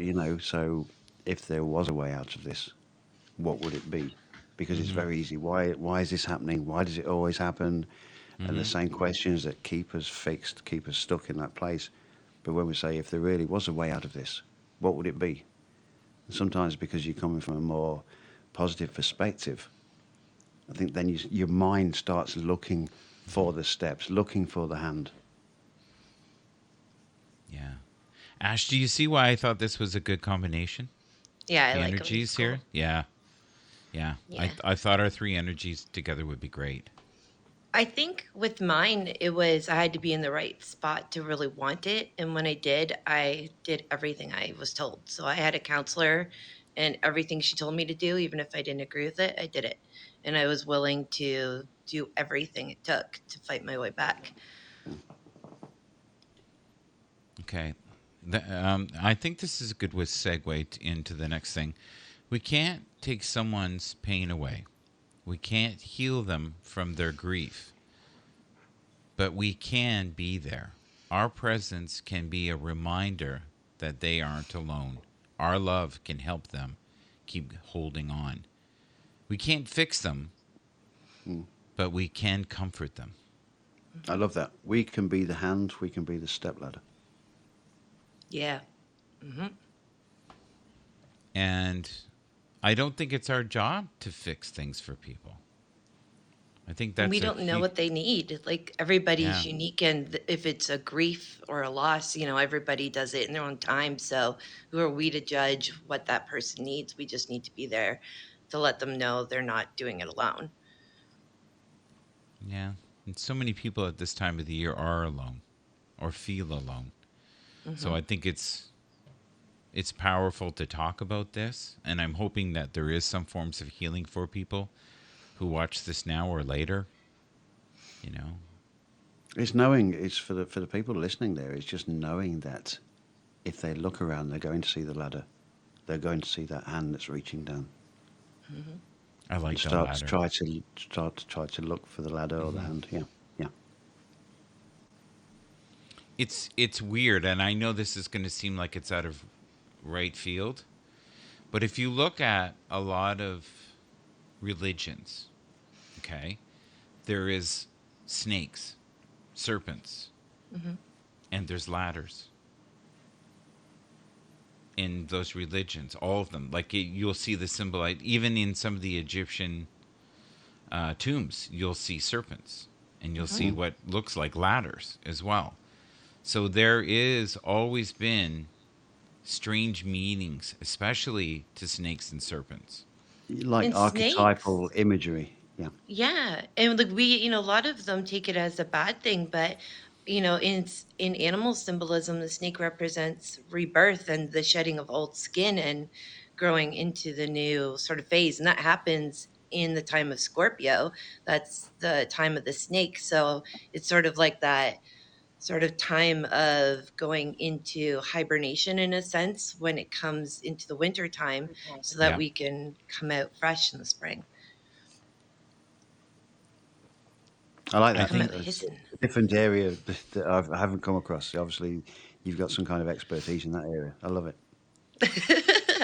so if there was a way out of this, what would it be? Because it's Hmm. very easy. Why is this happening? Why does it always happen? And the Hmm. same questions that keep us fixed, keep us stuck in that place. But when we say, if there really was a way out of this, what would it be? And sometimes because you're coming from a more positive perspective, I think then your mind starts looking for the steps, looking for the hand. Yeah. Ash, do you see why I thought this was a good combination? Yeah, I The like them. He's energies here? cool. Yeah. Yeah. Yeah. I thought our three energies together would be great. I think with mine, it was I had to be in the right spot to really want it. And when I did everything I was told. So I had a counselor, and everything she told me to do, even if I didn't agree with it, I did it. And I was willing to do everything it took to fight my way back. Okay. I think this is a good way to segue into the next thing. We can't take someone's pain away. We can't heal them from their grief, but we can be there. Our presence can be a reminder that they aren't alone. Our love can help them keep holding on. We can't fix them, Mm. but we can comfort them. I love that. We can be the hand, we can be the stepladder. Yeah. And I don't think it's our job to fix things for people. I think And we that's a don't know huge, what they need. Like everybody's yeah, unique, and if it's a grief or a loss, everybody does it in their own time. So who are we to judge what that person needs? We just need to be there to let them know they're not doing it alone. yeah. And so many people at this time of the year are alone or feel alone. So Hmm. I think it's powerful to talk about this, and I'm hoping that there is some forms of healing for people who watch this now or later. You know, It's knowing. It's for the people listening. There, it's just knowing that if they look around, they're going to see the ladder. They're going to see that hand that's reaching down, Hmm. I and like the start to latter. try to look for the ladder or the Hmm. hand. Yeah, yeah. It's weird, and I know this is going to seem like it's out of right field, but if you look at a lot of religions, okay, there is snakes, serpents, Hmm. and there's ladders in those religions, all of them. Like you'll see the symbolite, even in some of the Egyptian tombs, you'll see serpents and you'll Hmm. see Mm. what looks like ladders as well. So there is always been strange meanings, especially to snakes and serpents. Like And snakes. archetypal imagery. Yeah. Yeah, and like a lot of them take it as a bad thing, but in animal symbolism, the snake represents rebirth and the shedding of old skin and growing into the new sort of phase, and that happens in the time of Scorpio. That's the time of the snake, so it's sort of like that sort of time of going into hibernation in a sense when it comes into the winter time, so that Yeah, we can come out fresh in the spring, I like I that. come think out That's hissing. a different area that I haven't come across. Obviously, you've got some kind of expertise in that area. I love it.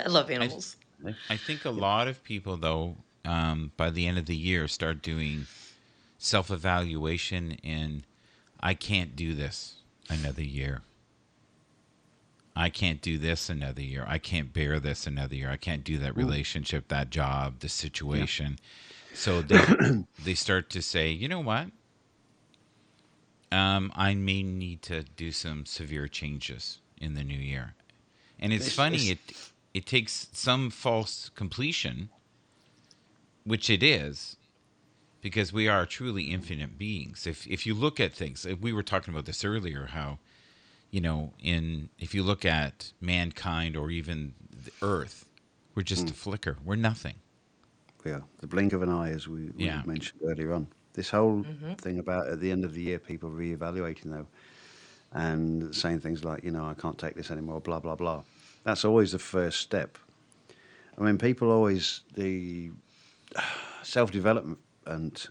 I love I th- animals. Yeah. I think a Yep. lot of people though, by the end of the year, start doing self-evaluation in I can't do this another year. I can't do this another year. I can't bear this another year. I can't do that Mm. relationship, that job, the Yeah. situation. So they start to say, you know what? I may need to do some severe changes in the new year. And it's This, funny, this, it takes some false completion, which it is, because we are truly infinite beings. If you look at things, we were talking about this earlier, how in if you look at mankind or even the Earth, we're just a mm, flicker. We're nothing. yeah, the blink of an eye, as we Yeah. mentioned earlier on. This whole Hmm. thing about at the end of the year, people reevaluating though, and saying things like, I can't take this anymore, blah blah blah. That's always the first step. I mean, people always the self development and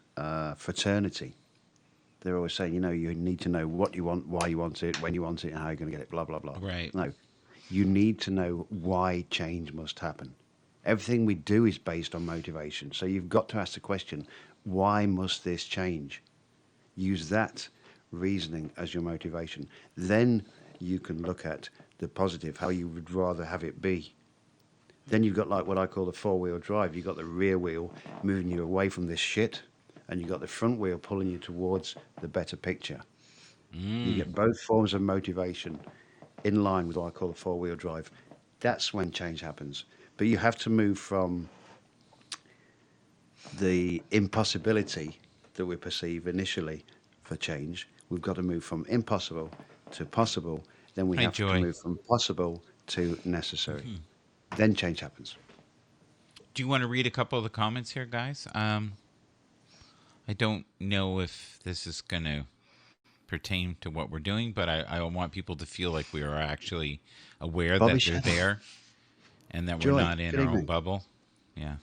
fraternity. They're always saying, you need to know what you want, why you want it, when you want it, and how you're going to get it, blah blah blah. Right. No, you need to know why change must happen. Everything we do is based on motivation. So you've got to ask the question, why must this change? Use that reasoning as your motivation. Then you can look at the positive, how you would rather have it be. Then you've got like what I call the four-wheel drive. You've got the rear wheel moving you away from this shit, and you've got the front wheel pulling you towards the better picture. You Mm. get both forms of motivation in line with what I call the four-wheel drive. That's when change happens. But you have to move from the impossibility that we perceive initially for change. We've got to move from impossible to possible. Then we Hi, have to Joy. move from possible to necessary. Then change happens. Do you want to read a couple of the comments here, guys? I don't know if this is going to pertain to what we're doing, but I want people to feel like we are actually aware Bobby that they're Shadow. there and that we're Joy, not in good our own evening. bubble. Yeah.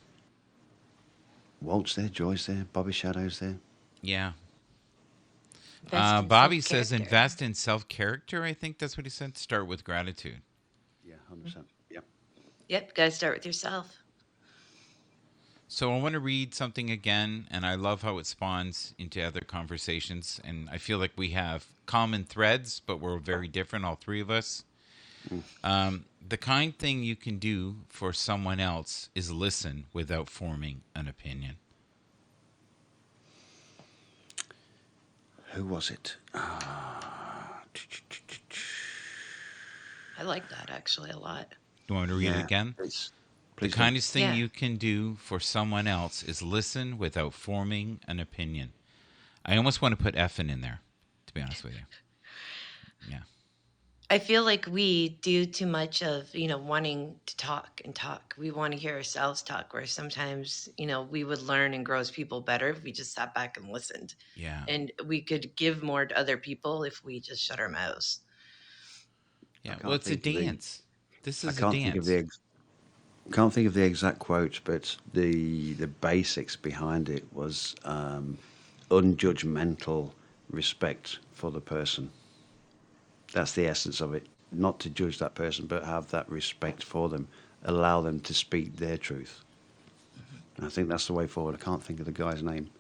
Walt's there, Joy's there, Bobby Shadow's there. Yeah. Best in Bobby self says character. invest in self character. I think that's what he said. Start with gratitude. Yeah, 100%. Yeah. Yep, got to start with yourself. So I want to read something again, and I love how it spawns into other conversations. And I feel like we have common threads, but we're very different, all three of us. The kind thing you can do for someone else is listen without forming an opinion. Who was it? I like that actually a lot. You want me to read it again? Please, The please do. kindest thing Yeah. you can do for someone else is listen without forming an opinion. I almost want to put effing in there, to be honest with you. Yeah. I feel like we do too much of, wanting to talk and talk. We want to hear ourselves talk, where sometimes, we would learn and grow as people better if we just sat back and listened. Yeah. And we could give more to other people if we just shut our mouths. Yeah. can't Well, it's a think of the- dance. This I is a can't think of dance. can't think of the exact quote, but the basics behind it was unjudgmental respect for the person. That's the essence of it. Not to judge that person, but have that respect for them. Allow them to speak their truth. And I think that's the way forward. I can't think of the guy's name.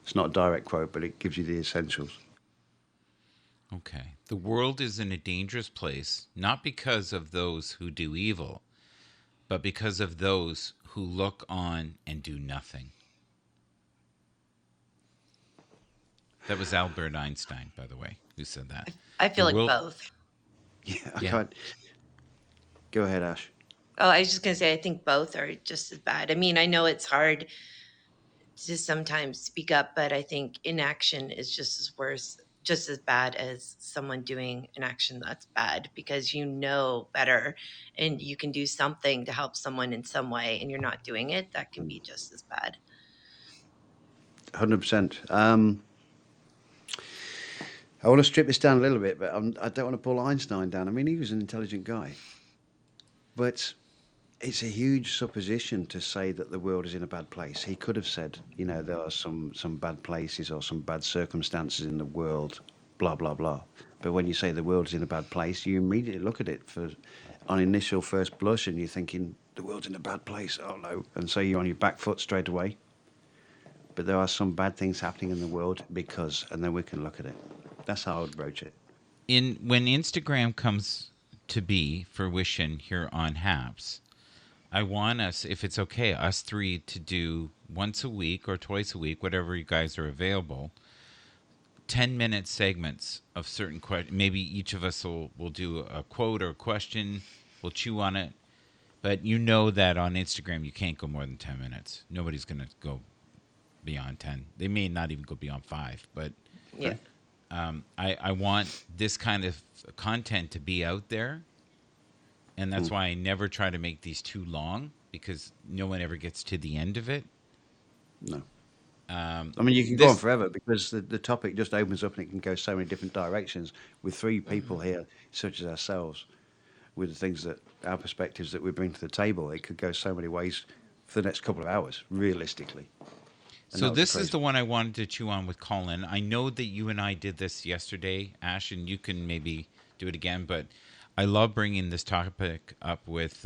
It's not a direct quote, but it gives you the essentials. Okay. The world is in a dangerous place, not because of those who do evil, but because of those who look on and do nothing. That was Albert Einstein, by the way, who said that. I feel The like world, both. Yeah, I yeah. can't. Go ahead, Ash. Oh, I was just going to say, I think both are just as bad. I mean, I know it's hard to sometimes speak up, but I think inaction is just as worse, just as bad as someone doing an action that's bad, because you know better and you can do something to help someone in some way and you're not doing it. That can be just as bad. 100%. I want to strip this down a little bit, but I don't want to pull Einstein down. I mean, he was an intelligent guy. But it's a huge supposition to say that the world is in a bad place. He could have said, there are some bad places or some bad circumstances in the world, blah, blah, blah. But when you say the world is in a bad place, you immediately look at it on initial first blush and you're thinking, the world's in a bad place. Oh, no. And so you're on your back foot straight away. But there are some bad things happening in the world and then we can look at it. That's how I would broach it. When Instagram comes to be fruition here on Haps, I want us, if it's okay, us three to do once a week or twice a week, whatever you guys are available, 10-minute segments of certain questions. Maybe each of us will do a quote or a question. We'll chew on it. But you know that on Instagram, you can't go more than 10 minutes. Nobody's going to go beyond 10. They may not even go beyond 5. But Yeah. I want this kind of content to be out there. And that's why I never try to make these too long, because no one ever gets to the end of it. No. I mean, you can go on This, forever because the topic just opens up and it can go so many different directions with three people here, such as ourselves, with the things that our perspectives that we bring to the table. It could go so many ways for the next couple of hours, realistically. And so that would be this is crazy. the one I wanted to chew on with Colin. I know that you and I did this yesterday, Ash, and you can maybe do it again. But I love bringing this topic up with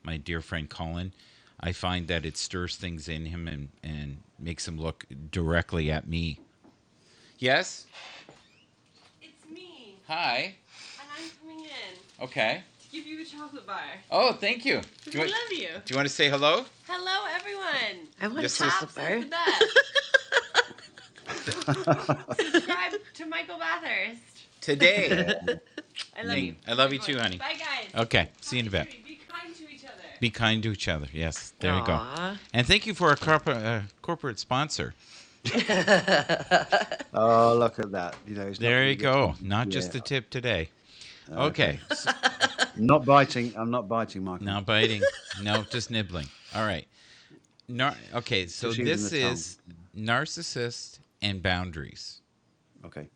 my dear friend Colin. I find that it stirs things in him and makes him look directly at me. Yes? It's me, Hi. and I'm coming in Okay. to give you a chocolate bar. Oh, thank you. Do you, I want, love you. do you want to say hello? Hello, everyone. I want Yes, to sis. chocolate Absolutely bar. the best. Subscribe to Michael Bathurst. Today. I love you. I love you too, honey. Bye, guys. Okay. See you in a bit. Be kind to each other. Be kind to each other. Yes. There you go. Aw. And thank you for our corporate sponsor. Oh, look at that! It's There not you gonna go. get- Not just the tip today. Okay. Not biting. I'm not biting, Michael. Not biting. No, just nibbling. All right. Okay. So Just using this the tongue. is narcissist and boundaries. Okay,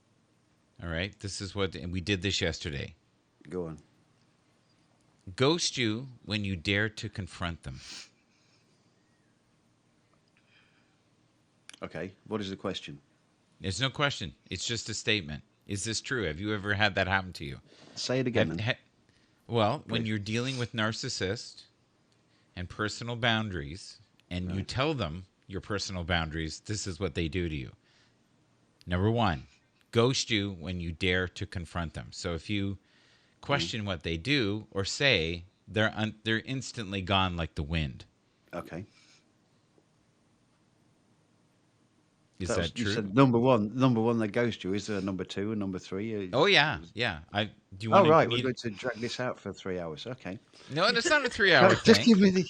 All right. This is what, and we did this yesterday. go on. Ghost you when you dare to confront them. Okay, what is the question? There's no question. It's just a statement. Is this true? Have you ever had that happen to you? Say it again. Have- then. Well, when Please. you're dealing with narcissists and personal boundaries, and you Right. tell them your personal boundaries, this is what they do to you. Number one, ghost you when you dare to confront them. So if you question what they do or say, they're instantly gone like the wind. Okay. Is That was, that you true? said number one they ghost you. Is there a number 2 and number 3? Oh yeah, yeah. Do you Oh want to right, give we're me? going to drag this out for 3 hours. Okay. No, it's not a No, 3-hour thing. just give me the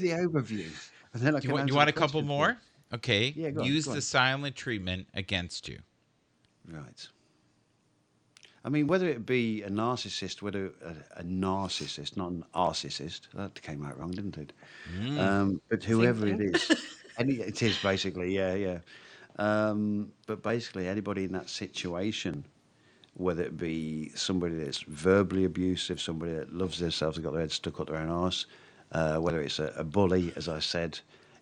overview, and then I Do you can want? You answer want the a couple questions for you. more? Okay. Yeah, go on. Use Go the on. silent treatment against you. Right. I mean, whether it be a narcissist, whether a narcissist, not an narcissist, that came out wrong, didn't it? But Same whoever it thing. is, it is basically, yeah, yeah. But basically, anybody in that situation, whether it be somebody that's verbally abusive, somebody that loves themselves and got their head stuck up their own arse, whether it's a bully, as I said,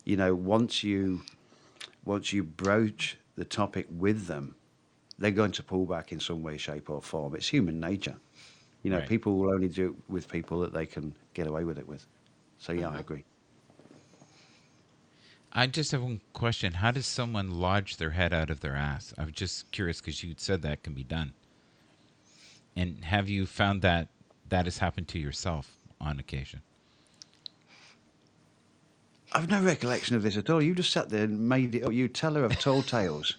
once you broach the topic with them, they're going to pull back in some way, shape, or form. It's human nature. Right. People will only do it with people that they can get away with it with. So, yeah, I agree. I just have one question. How does someone lodge their head out of their ass? I'm just curious because you said that can be done. And have you found that has happened to yourself on occasion? I've no recollection of this at all. You just sat there and made it up. You teller of tall tales.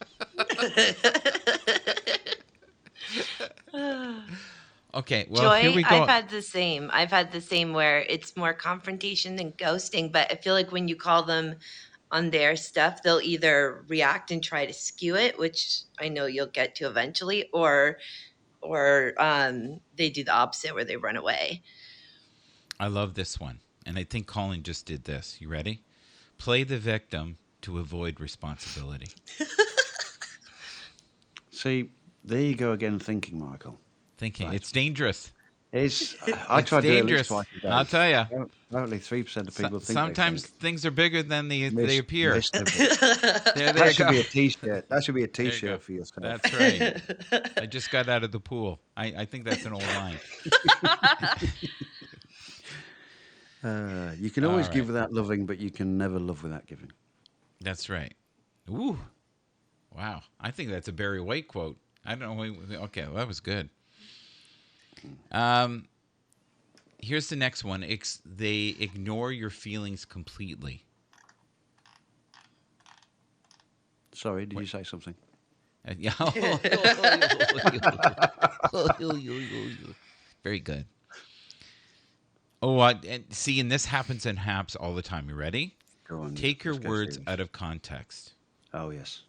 Okay, well, here Joy, we go. I've had the same. I've had the same where it's more confrontation than ghosting, but I feel like when you call them on their stuff, they'll either react and try to skew it, which I know you'll get to eventually, or they do the opposite where they run away. I love this one. And I think Colin just did this. You ready? Play the victim to avoid responsibility. See, there you go again thinking, Michael. Thinking Right. it's dangerous. I It's try to do it at least dangerous. twice a day. I'll tell you. Apparently 3% of people think Sometimes they think. things are bigger than they appear. Missed a bit. There That you should go. be a T-shirt. That should be a There you go. T-shirt for yourself. That's right. I just got out of the pool. I think that's an old line. You can always All give right. without loving, but you can never love without giving. That's right. Ooh. Wow. I think that's a Barry White quote. I don't know. Okay, well, that was good. Here's the next one. They ignore your feelings completely. Sorry, did you say something? Yeah. Very good. Oh, and see, and this happens in haps all the time. You ready? Go on. Take your let's go words through this. out of context. Oh, yes.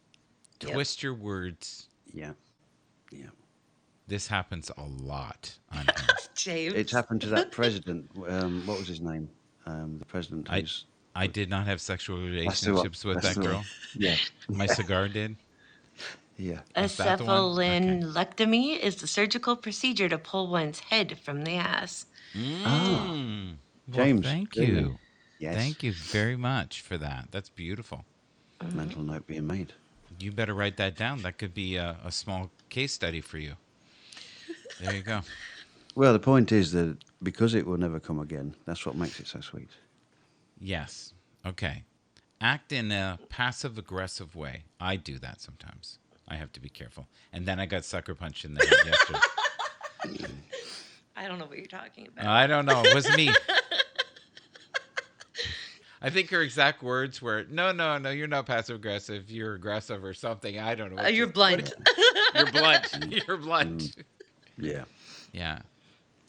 Yep. Twist your words. Yeah. Yeah. This happens a lot on here. James. It's happened to that president. What was his name? The president who's... I did not have sexual That's the one. relationships with That's that the one. girl. Yeah. My cigar did. Yeah. Is that the one? Okay. Acephalenectomy is the surgical procedure to pull one's head from the ass. Well, James, thank really? you. Yes. Thank you very much for that. That's beautiful. Mental note being made. You better write that down. That could be a small case study for you. There you go. Well, the point is that because it will never come again, that's what makes it so sweet. Yes. Okay. Act in a passive-aggressive way. I do that sometimes. I have to be careful. And then I got sucker punched in the head yesterday. I don't know what you're talking about. I don't know. It wasn't me. I think her exact words were, no, you're not passive-aggressive. You're aggressive or something. I don't know. You're blunt. You're blunt. You're blunt. Yeah. Yeah.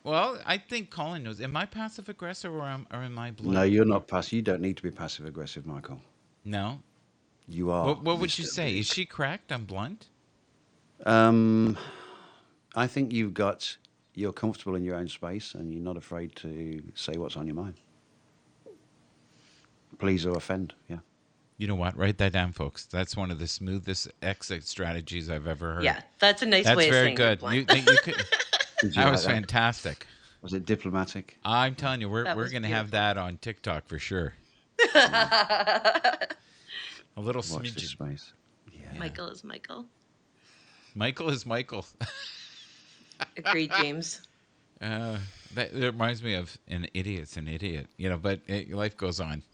Well, I think Colin knows. Am I passive aggressive or am I blunt? No, you're not passive. You don't need to be passive aggressive, Michael. No. You are. What would you Mr. say? Big. Is she correct? I'm blunt. I think you're comfortable in your own space and you're not afraid to say what's on your mind. Please or offend. Yeah. You know what? Write that down, folks. That's one of the smoothest exit strategies I've ever heard. Yeah, that's a nice That's way of very saying you're good. blunt. You could, Did you that like was fantastic. Was it diplomatic? I'm telling you, we're That was going to have that on TikTok for sure. A little Watch this smidgen. space. Yeah. Michael is Michael. Michael is Michael. Agreed, James. That reminds me of an idiot's an idiot, but life goes on.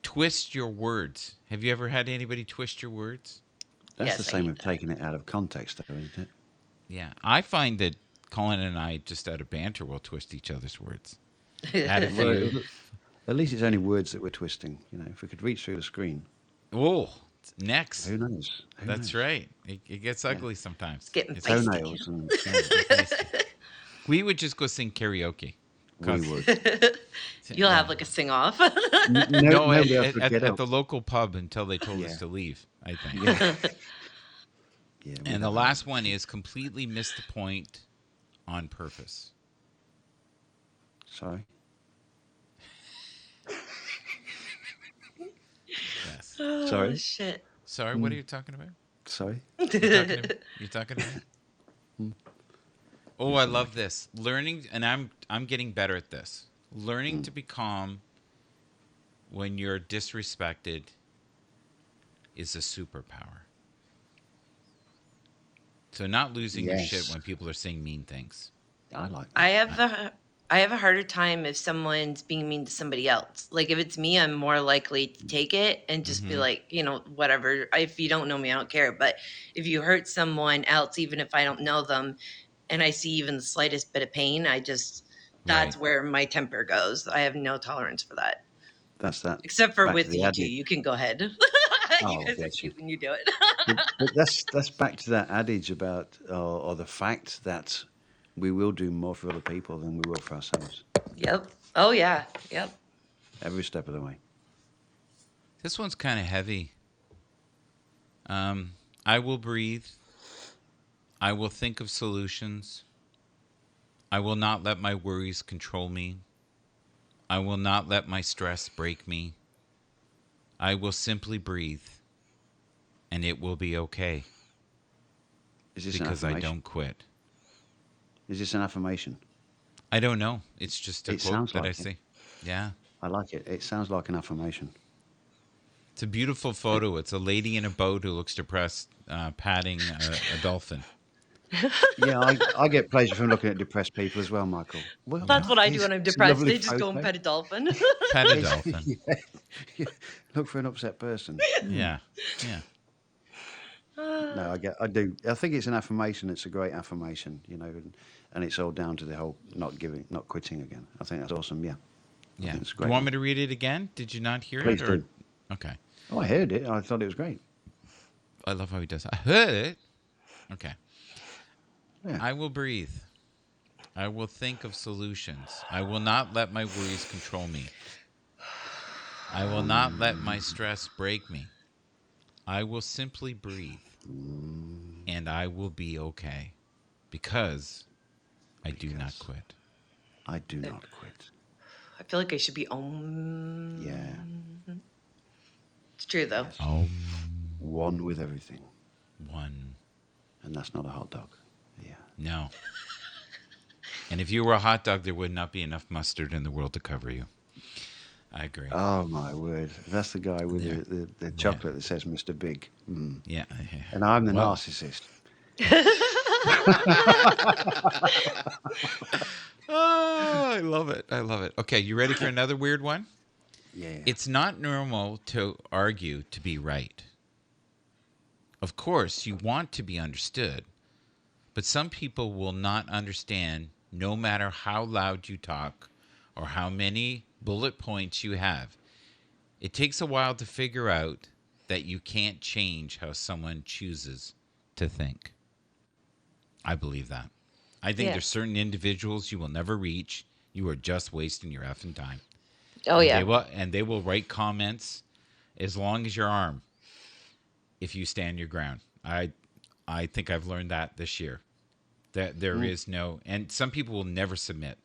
Twist your words. Have you ever had anybody twist your words? That's Yes, the I same hate with that. taking it out of context, though, isn't it? Yeah. I find that Colin and I, just out of banter, will twist each other's words. Add a Well, few. at least it's only words that we're twisting. If we could reach through the screen, Oh, next. who knows? Who That's knows? right. It gets Yeah. ugly sometimes. It's getting It's feisty. Toenails and yeah, get feisty. We would just go sing karaoke. we 'Cause- would. You'll well, have like a sing off. no, Nobody else would get at up. the local pub until they told us Yeah. to leave, I think. Yeah. Yeah. we'd And the have last one is completely missed the point on purpose. Sorry. Yes. Oh, Sorry? shit. Sorry, what are you talking about? Sorry. You talking to me? Oh, I love this. Learning, and I'm getting better at this. Learning to be calm when you're disrespected is a superpower. So not losing your shit Yes. when people are saying mean things. I like that. I have a harder time if someone's being mean to somebody else. Like if it's me, I'm more likely to take it and just be like, whatever. If you don't know me, I don't care. But if you hurt someone else, even if I don't know them, and I see even the slightest bit of pain, that's Right. where my temper goes. I have no tolerance for that. That's that. Except for Back to with the you two. adage. You can go ahead. Oh, You guys are bless you. cute when you do it. But that's back to that adage about, or the fact that we will do more for other people than we will for ourselves. Yep. Oh, yeah. Yep. Every step of the way. This one's kind of heavy. I will breathe. I will think of solutions. I will not let my worries control me. I will not let my stress break me. I will simply breathe, and it will be okay Is this because an I affirmation? don't quit. Is this an affirmation? I don't know. It's just a It quote sounds that I like it. see. Yeah. I like it. It sounds like an affirmation. It's a beautiful photo. It's a lady in a boat who looks depressed, patting a dolphin. Yeah, I get pleasure from looking at depressed people as well, Michael. Well, That's what I do when I'm it's a depressed. lovely I just go and photo. pet a dolphin. Pet a dolphin. Yeah. Look for an upset person. Yeah. Yeah. No, I do. I think it's an affirmation. It's a great affirmation, and it's all down to the whole not quitting again. I think that's awesome. Yeah. I Yeah. think it's a You great want one. me to read it again? Did you not hear Please it? Or... do. Okay. Oh, I heard it. I thought it was great. I love how he does. I heard it. Okay. Yeah. I will breathe. I will think of solutions. I will not let my worries control me. I will not let my stress break me. I will simply breathe. And I will be okay. Because I do not quit. I do not quit. I feel like I should be Yeah. It's true though. Yes. Oh, One with everything. one. And that's not a hot dog. Yeah. No. And if you were a hot dog, there would not be enough mustard in the world to cover you. I agree. Oh, my word. That's the guy with Yeah. the chocolate that says Mr. Big. Mm. Yeah. And I'm the Well. narcissist. Oh, I love it. I love it. Okay, you ready for another weird one? Yeah. It's not normal to argue to be right. Of course, you want to be understood, but some people will not understand no matter how loud you talk or how many bullet points you have. It takes a while to figure out that you can't change how someone chooses to think. I believe that. I think Yeah. there's certain individuals you will never reach. You are just wasting your effing time. Oh And yeah. they will write comments as long as your arm if you stand your ground. I think I've learned that this year. That there is no, and some people will never submit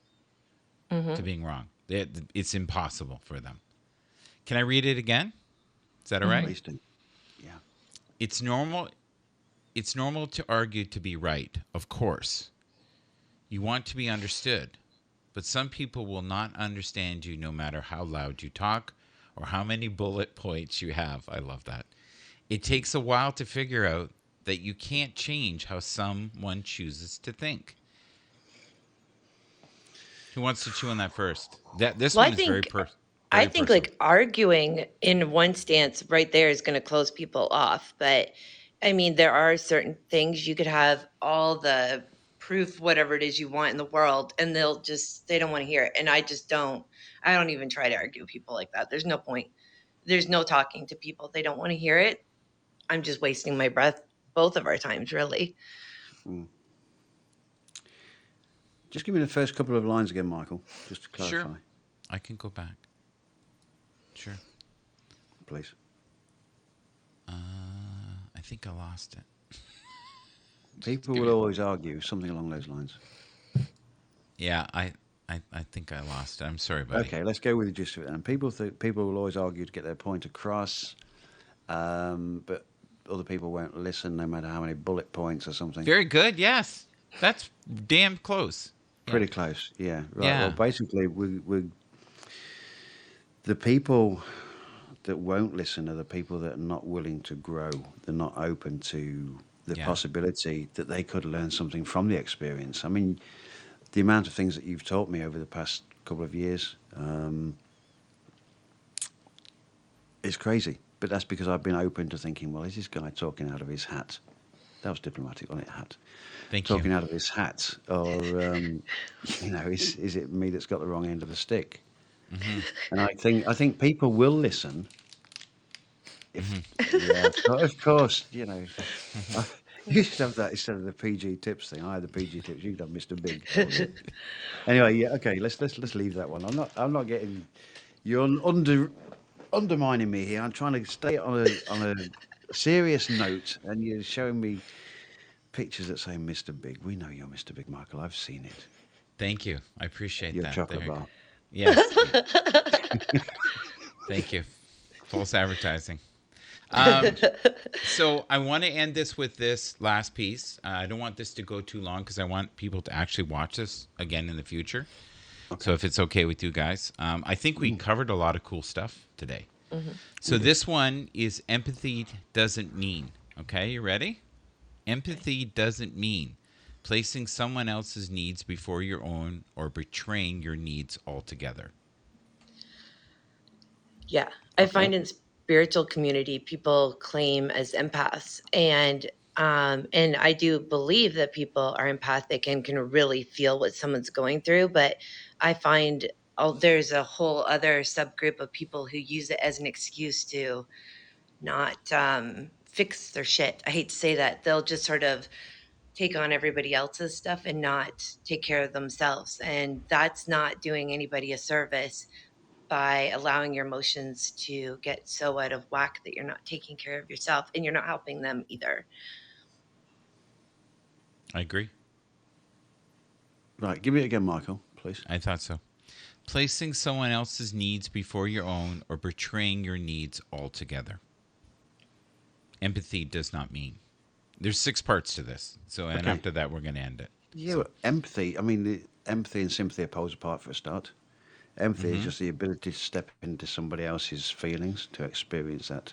to being wrong. It's impossible for them. Can I read it again? Is that all right? Please do. Yeah. It's normal. It's normal to argue to be right, of course. You want to be understood, but some people will not understand you no matter how loud you talk or how many bullet points you have. I love that. It takes a while to figure out that you can't change how someone chooses to think. Who wants to chew on that first? This Well, one is very personal. I think like arguing in one stance right there is going to close people off. But I mean, there are certain things you could have all the proof, whatever it is you want in the world, and they don't want to hear it. And I don't even try to argue with people like that. There's no point. There's no talking to people. They don't want to hear it. I'm just wasting my breath both of our times, really. Just give me the first couple of lines again, Michael, just to clarify, Sure. I can go back. Sure. please. I think I lost it. People give will me- always argue something along those lines. Yeah, I think I lost it. I'm sorry, buddy. Okay, let's go with the gist of it. And people will always argue to get their point across, but other people won't listen, no matter how many bullet points or something. Very good. Yes, that's damn close. Pretty close, yeah. Right. Yeah. Well, basically, we the people that won't listen are the people that are not willing to grow. They're not open to the Yeah. possibility that they could learn something from the experience. I mean, the amount of things that you've taught me over the past couple of years is crazy. But that's because I've been open to thinking, well, is this guy talking out of his hat? That was diplomatic, wasn't it? Hat. Thank Talking you. out of his hat, or is it me that's got the wrong end of the stick? Mm-hmm. And I think people will listen. If yeah, of course, you should have that instead of the PG tips thing. I had the PG tips. You could have Mr. Big. Anyway, yeah, okay. Let's leave that one. I'm not getting. You're undermining me here. I'm trying to stay on a serious note, and you're showing me pictures that say Mr. Big. We know you're Mr. Big, Michael. I've seen it. Thank you. I appreciate Your that. chocolate bar. Yes. Thank you. False advertising. So I want to end this with this last piece. I don't want this to go too long because I want people to actually watch this again in the future. Okay. So if it's okay with you guys, I think we covered a lot of cool stuff today. Mm-hmm. So this one is empathy doesn't mean. Okay, you ready? Empathy doesn't mean placing someone else's needs before your own or betraying your needs altogether. Yeah. I find in spiritual community, people claim as empaths, and I do believe that people are empathic and can really feel what someone's going through. But I find there's a whole other subgroup of people who use it as an excuse to not fix their shit. I hate to say that. They'll just sort of take on everybody else's stuff and not take care of themselves. And that's not doing anybody a service by allowing your emotions to get so out of whack that you're not taking care of yourself and you're not helping them either. I agree. Right, give me it again, Michael, please. I thought so. Placing someone else's needs before your own or betraying your needs altogether. Empathy does not mean. There's 6 parts to this. So, and after that, we're going to end it. Yeah, well, empathy. I mean, empathy and sympathy are poles apart for a start. Empathy is just the ability to step into somebody else's feelings, to experience that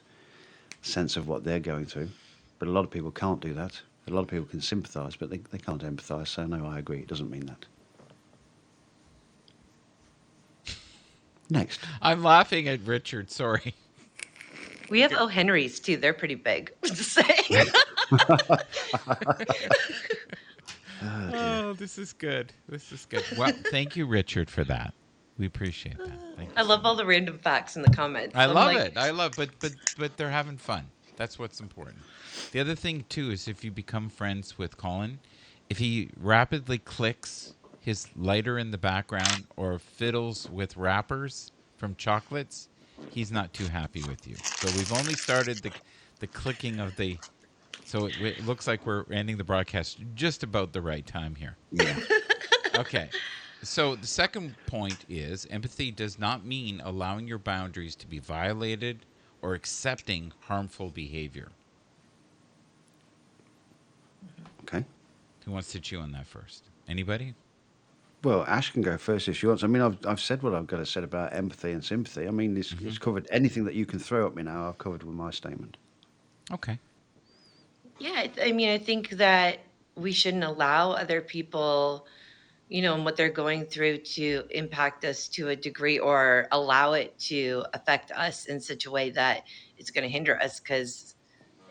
sense of what they're going through. But a lot of people can't do that. A lot of people can sympathise, but they can't empathise. So, no, I agree. It doesn't mean that. Next. I'm laughing at Richard. Sorry. We have O. Henrys too. They're pretty big. Just saying. Oh, this is good. This is good. Well, thank you, Richard, for that. We appreciate that. Thank you. I love all the random facts in the comments. I love it. I love, but they're having fun. That's what's important. The other thing too is if you become friends with Colin, if he rapidly clicks his lighter in the background or fiddles with wrappers from chocolates, he's not too happy with you. So we've only started the clicking of the. So it looks like we're ending the broadcast just about the right time here. Yeah. Okay. So the second point is empathy does not mean allowing your boundaries to be violated or accepting harmful behavior. Okay. Who wants to chew on that first? Anybody? Well, Ash can go first if she wants. I mean, I've said what I've got to say about empathy and sympathy. I mean, it's covered anything that you can throw at me now. I've covered with my statement. Okay. Yeah, I mean, I think that we shouldn't allow other people, and what they're going through to impact us to a degree or allow it to affect us in such a way that it's going to hinder us, because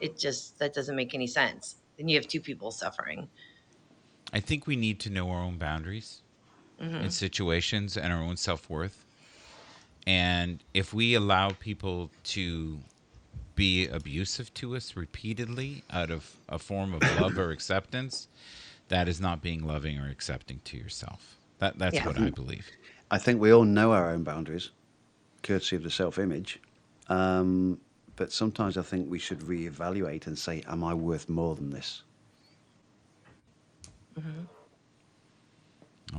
that doesn't make any sense. Then you have two people suffering. I think we need to know our own boundaries in situations and our own self-worth. And if we allow people to be abusive to us repeatedly out of a form of love or acceptance, that is not being loving or accepting to yourself. That's Yeah. what I believe. I think we all know our own boundaries, courtesy of the self-image. But sometimes I think we should reevaluate and say, am I worth more than this?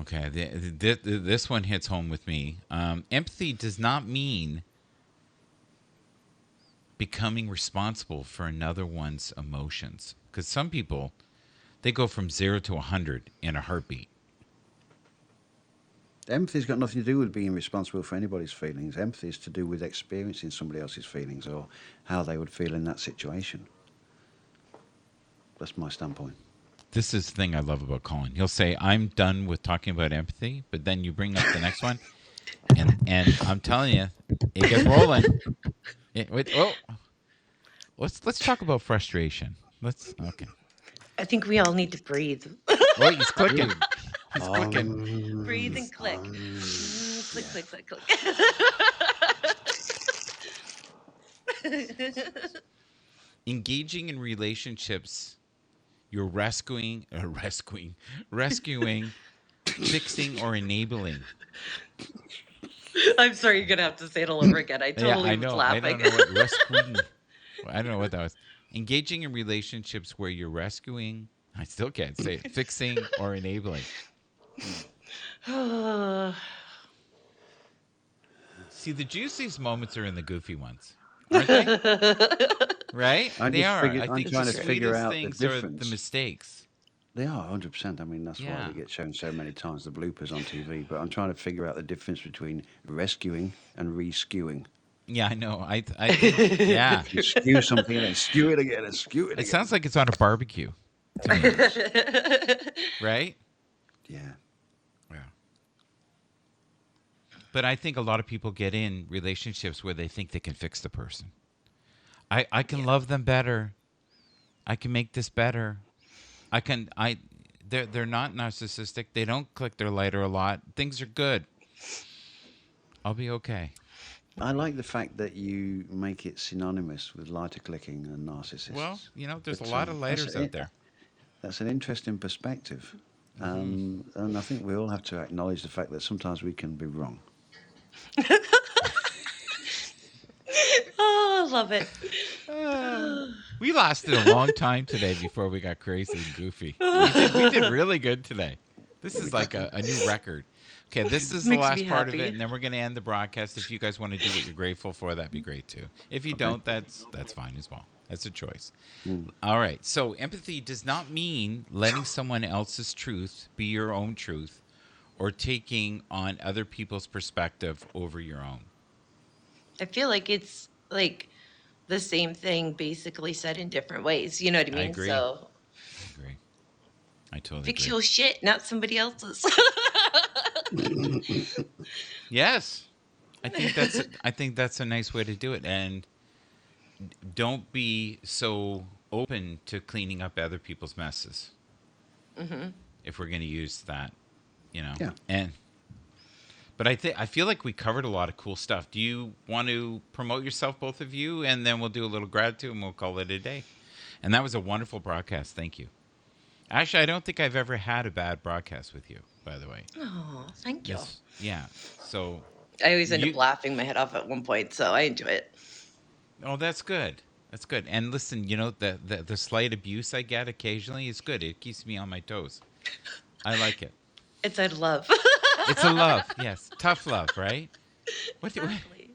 Okay, this one hits home with me. Empathy does not mean becoming responsible for another one's emotions. Because some people, they go from 0 to 100 in a heartbeat. Empathy's got nothing to do with being responsible for anybody's feelings. Empathy is to do with experiencing somebody else's feelings or how they would feel in that situation. That's my standpoint. This is the thing I love about Colin. He'll say, I'm done with talking about empathy, but then you bring up the next one, and I'm telling you, it gets rolling. Let's talk about frustration. Okay. I think we all need to breathe. Oh, he's clicking. He's clicking. Breathe and click. Click, click, click, click. Engaging in relationships, you're rescuing, fixing, or enabling. I'm sorry, you're gonna have to say it all over again. I totally was laughing. I don't know what rescuing. I don't know what that was. Engaging in relationships where you're rescuing. I still can't say it. Fixing or enabling. See, the juiciest moments are in the goofy ones, aren't they? Right? I'm They are. I trying think to the figure sweetest out the things are difference. the mistakes. They are 100%. I mean, that's why Yeah. they get shown so many times, the bloopers on TV. But I'm trying to figure out the difference between rescuing and re-skewing. Yeah, I know. I think, yeah. You skew something and then skew it again and skew it again. It sounds like it's on a barbecue to me. Right? Yeah. Yeah. But I think a lot of people get in relationships where they think they can fix the person. I can love them better. I can make this better. They're not narcissistic. They don't click their lighter a lot. Things are good. I'll be okay. I like the fact that you make it synonymous with lighter clicking and narcissists. Well, there's But, a lot of lighters that's out it. there. That's an interesting perspective. And I think we all have to acknowledge the fact that sometimes we can be wrong. Oh, I love it. We lasted a long time today before we got crazy and goofy. We did really good today. This is like a new record. Okay, this is the Makes last me part of happy. it, and then we're going to end the broadcast. If you guys want to do what you're grateful for, that'd be great too. If you don't, that's fine as well. That's a choice. All right. So empathy does not mean letting someone else's truth be your own truth or taking on other people's perspective over your own. I feel like it's like the same thing basically said in different ways. You know what I mean? agree. So I agree. I totally fix agree. your shit, not somebody else's. Yes. I think that's a nice way to do it. And don't be so open to cleaning up other people's messes. If we're going to use that, Yeah. But I feel like we covered a lot of cool stuff. Do you want to promote yourself, both of you, and then we'll do a little gratitude and we'll call it a day. And that was a wonderful broadcast. Thank you. Actually, I don't think I've ever had a bad broadcast with you, by the way. Oh, thank you. Yeah. So, I always end up laughing my head off at one point, so I enjoy it. oh, that's good. That's good. And listen, the slight abuse I get occasionally is good. It keeps me on my toes. I like it. It's out of love. It's a love, yes. Tough love, right? Exactly.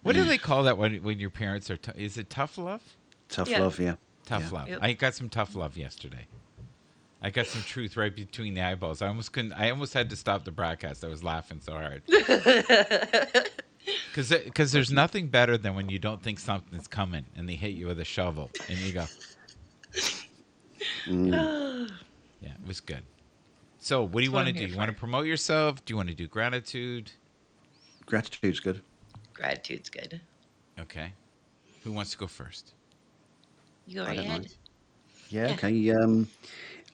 What do they call that when your parents are is it tough love? Tough Yeah. love, yeah. Tough Yeah. love. Yep. I got some tough love yesterday. I got some truth right between the eyeballs. I almost had to stop the broadcast. I was laughing so hard. Because there's nothing better than when you don't think something's coming and they hit you with a shovel and you go. Yeah, it was good. So what do you what want to I'm do? here You want to for. promote yourself? Do you want to do gratitude? Gratitude's good. Gratitude's good. Okay. Who wants to go first? You go I right don't ahead. mind. Yeah, Yeah. okay.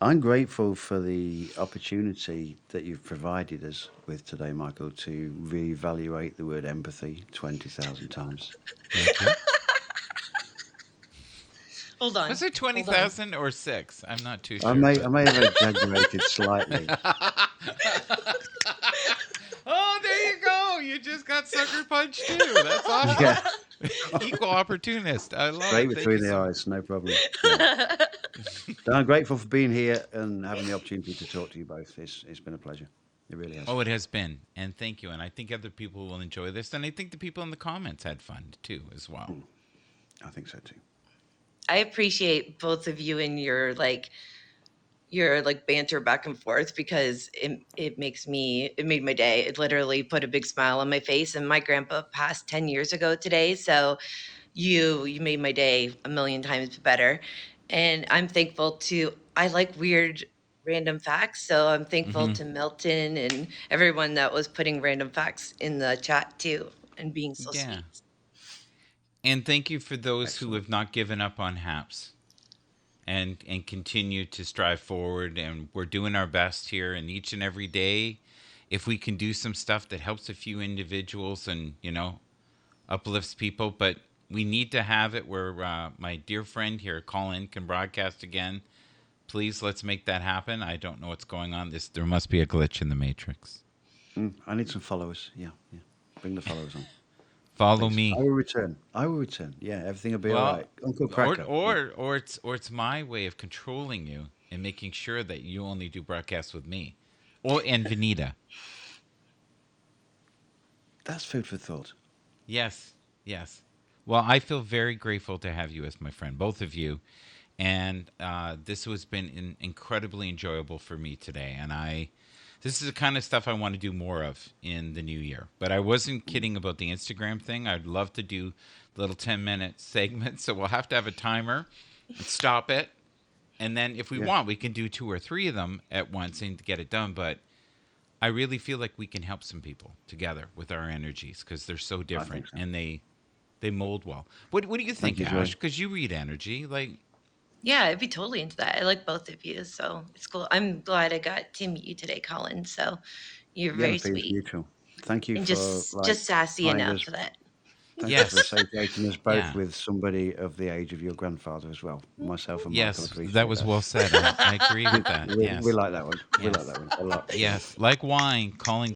I'm grateful for the opportunity that you've provided us with today, Michael, to reevaluate the word empathy 20,000 times. Thank you. Hold on. Was it Hold on. 20,000 or 6? I'm not too I sure, may, but I may have exaggerated slightly. oh, there you go. You just got sucker punched too. That's awesome. Yeah, Equal opportunist. I love straight it. Thank you between the so much. eyes, no problem. Yeah. So I'm grateful for being here and having the opportunity to talk to you both. It's been a pleasure. It really has. Oh, it has been. And thank you. And I think other people will enjoy this. And I think the people in the comments had fun too, as well. I think so too. I appreciate both of you and your like banter back and forth because it made my day. It literally put a big smile on my face. And my grandpa passed 10 years ago today, so you made my day a million times better. And I'm thankful to I like weird random facts, so I'm thankful Hmm. to Milton and everyone that was putting random facts in the chat too and being so Yeah. sweet. And thank you for those who Excellent. have not given up on HAPS and continue to strive forward. And we're doing our best here. And each and every day, if we can do some stuff that helps a few individuals and, uplifts people, but we need to have it where my dear friend here, Colin, can broadcast again. Please, let's make that happen. I don't know what's going on. There must be a glitch in the matrix. I need some followers. Yeah, yeah. Bring the followers on, Follow please. I me. will return. I will return. Yeah, everything will be all Well, right. Uncle or Cracker. Yeah, or or it's my way of controlling you and making sure that you only do broadcasts with me, or and Vanita. that's food for thought. Yes, yes. Well, I feel very grateful to have you as my friend, both of you, and this has been incredibly enjoyable for me today. And this is the kind of stuff I want to do more of in the new year. But I wasn't kidding about the Instagram thing. I'd love to do little 10-minute segments, so we'll have to have a timer and stop it. And then if we Yeah, want, we can do 2 or 3 of them at once and get it done. But I really feel like we can help some people together with our energies because they're so I think different so. and they mold well. What do you Thank think, you, Ash? Joy. Because you read energy, like Yeah, I'd be totally into that. I like both of you, so it's cool. I'm glad I got to meet you today, Colin. So you're Yeah, the very feeling's sweet mutual. Thank you and for just sassy tying enough us. that. Thank you for yes, associating us both yeah, with somebody of the age of your grandfather as well. Myself and Michael yes, that appreciate was that. well said. I agree with that. We Yes, like that one. We like yes, that one a lot. yes. Like wine, calling